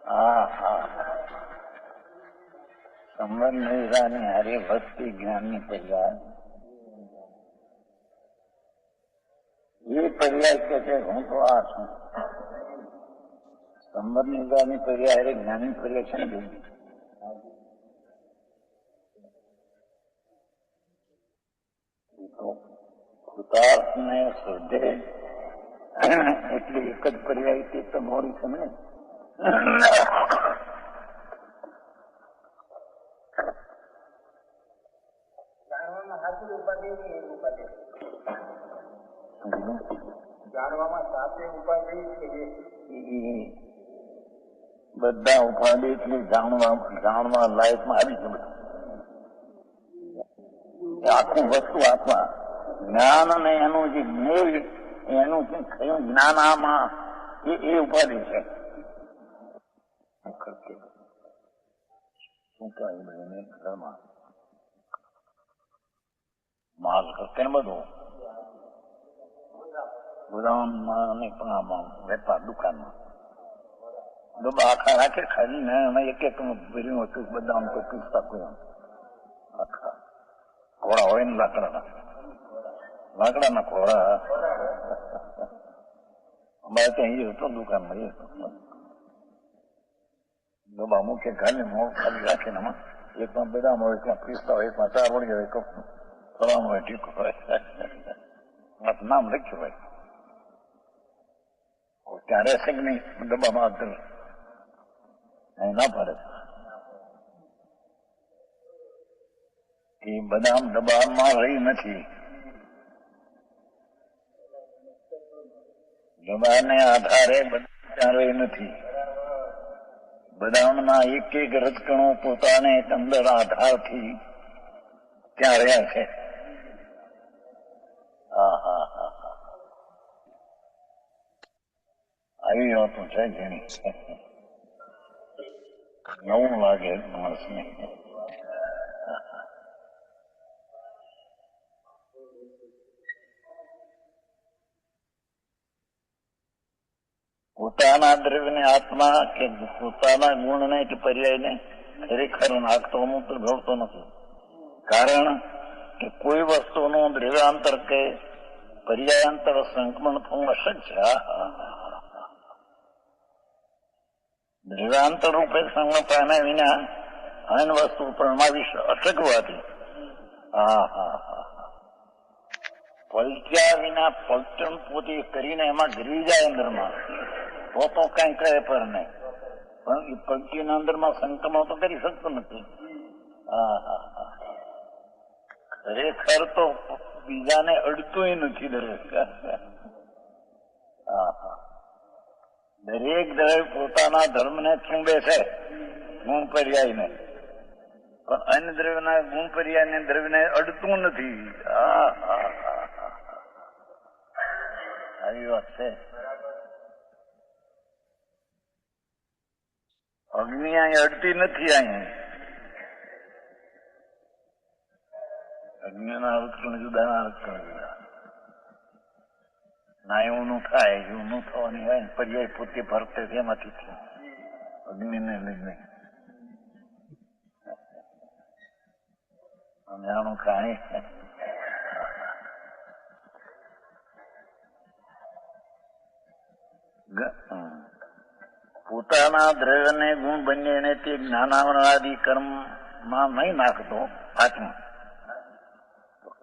હા હા. સંબંધ નિર્ધાની હારે ભક્તિ જ્ઞાનની પર્યાય એ પર્યાય કે છે હું તો આ છું. સંબંધ નિર્ધાની પર્યાય હારે જ્ઞાની પર્યાય છે ને કૃતાર્થ ને શ્રદ્ધે એટલે એક જ પર્યાય તે તો મોડી છે ને. બધા ઉપાધિ એટલી જાણવા લાયકમાં આવી છે બધું. આખું વસ્તુ આત્મા જ્ઞાન અને એનું જે જ્ઞેય એનું જે થયું જ્ઞાન આમાં એ ઉપાધિ છે. શું કહ્યું ભાઈને ઘરમાં માલ ખર્ચે ને બધું ગોદામમાં અને પણ આમાં વેપાર દુકાનમાં આખા રાખે ખાલી ને અમે એક ભર્યું હતું બધા આમ તો પૂછતા કોઈ આખા ઘોડા હોય ને લાકડાના ઘોડા અમારે ત્યાં એ હતો દુકાનમાં એ ડબ્બા મૂકે ખાલી મોં ખાલી રાખીને આમાં એકમાં બદામ હોય, એકમાં પિસ્તા હોય, એકમાં ચાર વળી હોય, ફળામ હોય, ટીકું હોય, નામ લખ્યું હોય. ત્યાં રહેશે કે નહીં ડબ્બામાં ના પડે એ બદામ ડબ્બામાં રહી નથી. ડબ્બાને આધારે બદામ ત્યાં રહી નથી. બદામના એક એક રજકણો પોતાને અંદર આધારથી ત્યાં રહ્યા છે. આવી વાતો છે જેની નવું લાગે માણસને. પોતાના દ્રવ્યને આત્મા કે પોતાના ગુણને કે પર્યાયને ખરેખર નાખતો અમુક ભવતો નથી. કારણ કે કોઈ વસ્તુનું દ્રવ્યાંતર કે પર્યાયાંતર સંક્રમણ થવું અશક્ય. દ્રવ્યાંતર રૂપે સંગમ પામ્યા વિના અન્ય વસ્તુ પરમાવી અટકવાથી પલટ્યા વિના પલટણ પોતે કરીને એમાં ગરી જાય અંદરમાં તો કઈ કરે પર નહીં. પણ એ પલટીના અંદરમાં સંક્રમણ તો કરી શકતો નથી. ખરેખર તો બીજાને અડતું નથી દરેક. દરેક દ્રવ્ય પોતાના ધર્મને ચૂંબે છે, ગુણ પર્યાયને, પણ અન્ય દ્રવ્યના ગુણ પર્યાયને દ્રવ્યને અડતું નથી. આવી વાત છે. અગ્નિ અહીં અડતી નથી. અહીં અગ્નિના અર્થણ જુદા ના અર્થણ જુદા. ના એવું નું થાય એવું નું થવાની હોય ને પર્યાય પોતે ભરતે તેમાંથી થયું અગ્નિને લઈને અને આનું કાંઈ પોતાના દ્રવ્યને ગુણ બનીને તે જ્ઞાનાવરણાદિ કર્મમાં નહીં નાખતો આત્મા.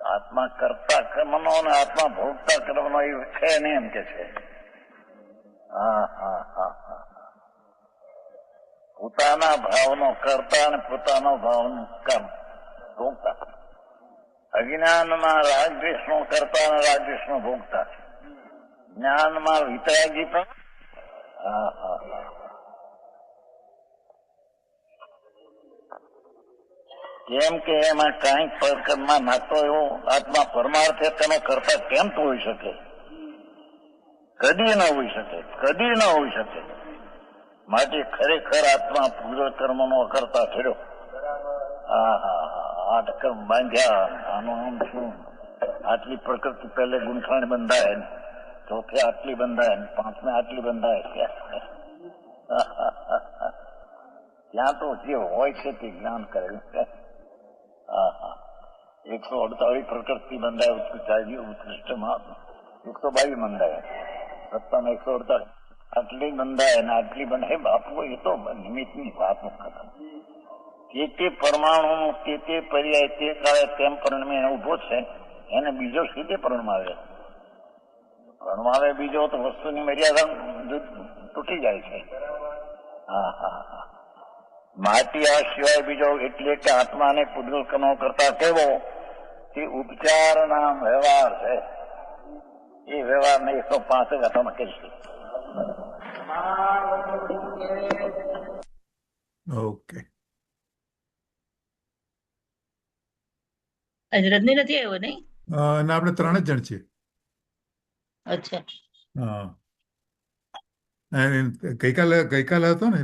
આત્મા કરતા કર્મનો અને આત્મા ભોગતા કર્મનો એ છે ને એમ કે છે. પોતાના ભાવનો કરતા અને પોતાનો ભાવનું કર્મ ભોગતા. અજ્ઞાનમાં રાગદ્વેષનો કરતા અને રાગદ્વેષનો ભોગતા. જ્ઞાનમાં વિતરાગી પણ કેમ કે એમાં કઈ પરકરમાં નાખતો એવો આત્મા પરમાર્થે તેનો કરતા કેમ તો હોઈ શકે? કદી ન હોઈ શકે, કદી ન હોઈ શકે. માટે ખરેખર આત્મા પૂર્વ કર્મનો અકર્તા થયો. આઠ કર્મ બાંધ્યા, આનું આમ શું, આટલી પ્રકૃતિ પહેલે ગુંઠાણ બંધાય, ચોથે આટલી બંધાય, પાંચમે આટલી બંધાય. ત્યાં તો જે હોય છે તે જ્ઞાન કરેલું છે. 148 પ્રકૃતિ બંધાય ઉત્કૃષ્ટમાં, 122 બંધાય, સત્તામાં 148 આટલી બંધાય ને આટલી બંધાય. બાપુ એ તો નિમિત્તની વાત ખતમ. તે પરમાણુ તે પર્યાય તે કાળે તેમ પરિણમે ઉભો છે, એને બીજો સીધે પરણમાવે. પરણમાવે બીજો તો વસ્તુની મર્યાદા તૂટી જાય છે. માટી આ સિવાય બીજો એટલે કે આત્માને પૂજલ કરતા કેવો એ ઉપચારના વ્યવહાર છે. એ વ્યવહારને 165 ગાથામાં કહીશું. ઓકે. આજે રજની નથી આવ્યો નહીં? અને આપણે 3 જ જણ છીએ. અચ્છા. હા. અને ગઈકાલે હતો ને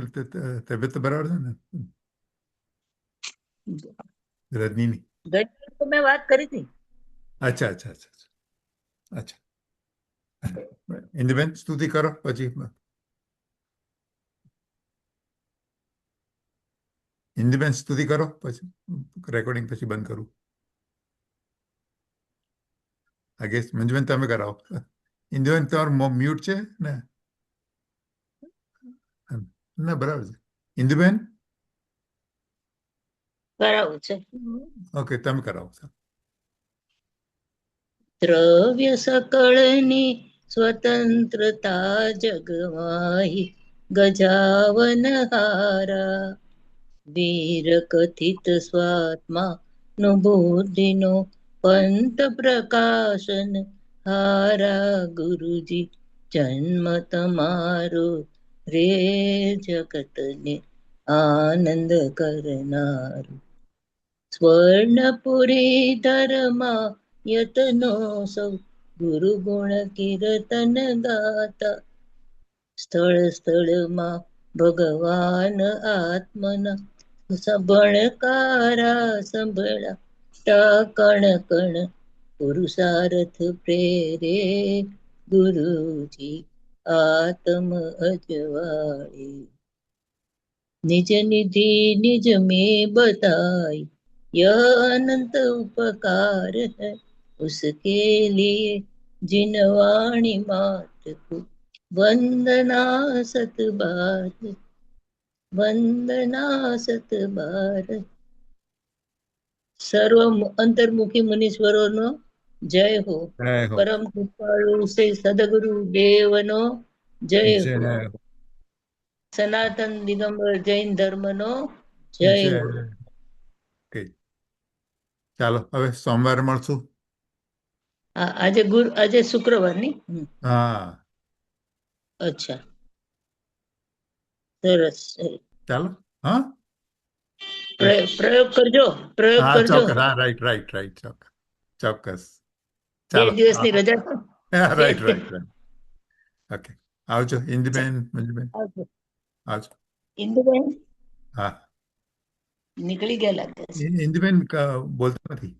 તબિયત તો બરાબર છે ને રજનીની? ગઈ વખત તો મેં વાત કરી હતી. અચ્છા અચ્છા અચ્છા અચ્છા. અચ્છા. ઇન્દુબેન સ્તુતિ કરો પછી. ઇન્દુબેન સ્તુતિ કરો પછી રેકોર્ડિંગ પછી બંધ કરું. આગે મંજુબેન તમે કરાવો. ઇન્દુબેન તમારું મ્યુટ છે ને? ના બરાબર છે. ઇન્દુબેન કરાવું છે. ઓકે તમે કરાવો. દ્રવ્ય સકળની સ્વતંત્રતા જગવાહી ગજાવન હારા વીર કથિત સ્વાત્મા નો બુદ્ધિનો પંત પ્રકાશન હારા ગુરુજી જન્મ તમારો રે જગતને આનંદ કરનારું સ્વર્ણપુરી ધર્મા યતનો સૌ ગુરુ ગુણ કીર્તન ગાતા સ્થળ સ્થળમાં ભગવાન આત્મના સંભળકારા સંભળા કણ કણ પુરુષાર્થ પ્રેરે ગુરુજી આત્મ અજવાળે निज निधि निज में बताई यह अनंत उपकार है उसके लिए जिन वाणी मात को वंदना सतबार सर्व अंतर्मुखी मुनीश्वरों जय हो. જય હો. परम कृपाळु से सदगुरु देवनो जय જય हो. હો. સનાતન દિગંબર જૈન ધર્મનો જય જય હો. ઓકે. ચાલો હવે સોમવારે મળશું. આજે શુક્રવાર ની. હા અચ્છા સરસ. ચાલો. હા પ્રયોગ કરજો. હા ચોક્કસ. હા રાઈટ રાઈટ રાઈટ ચોક્કસ ચોક્કસ. 2 ચાલો. દિવસની રજા છે. Right right right. ઓકે આવજો ઇન્દુબેન મંજુબેન આવજો. આવજો. ઇન્દુબેન હા નીકળી ગયા લાગે છે. ઇન્દુબેન બોલતા નથી.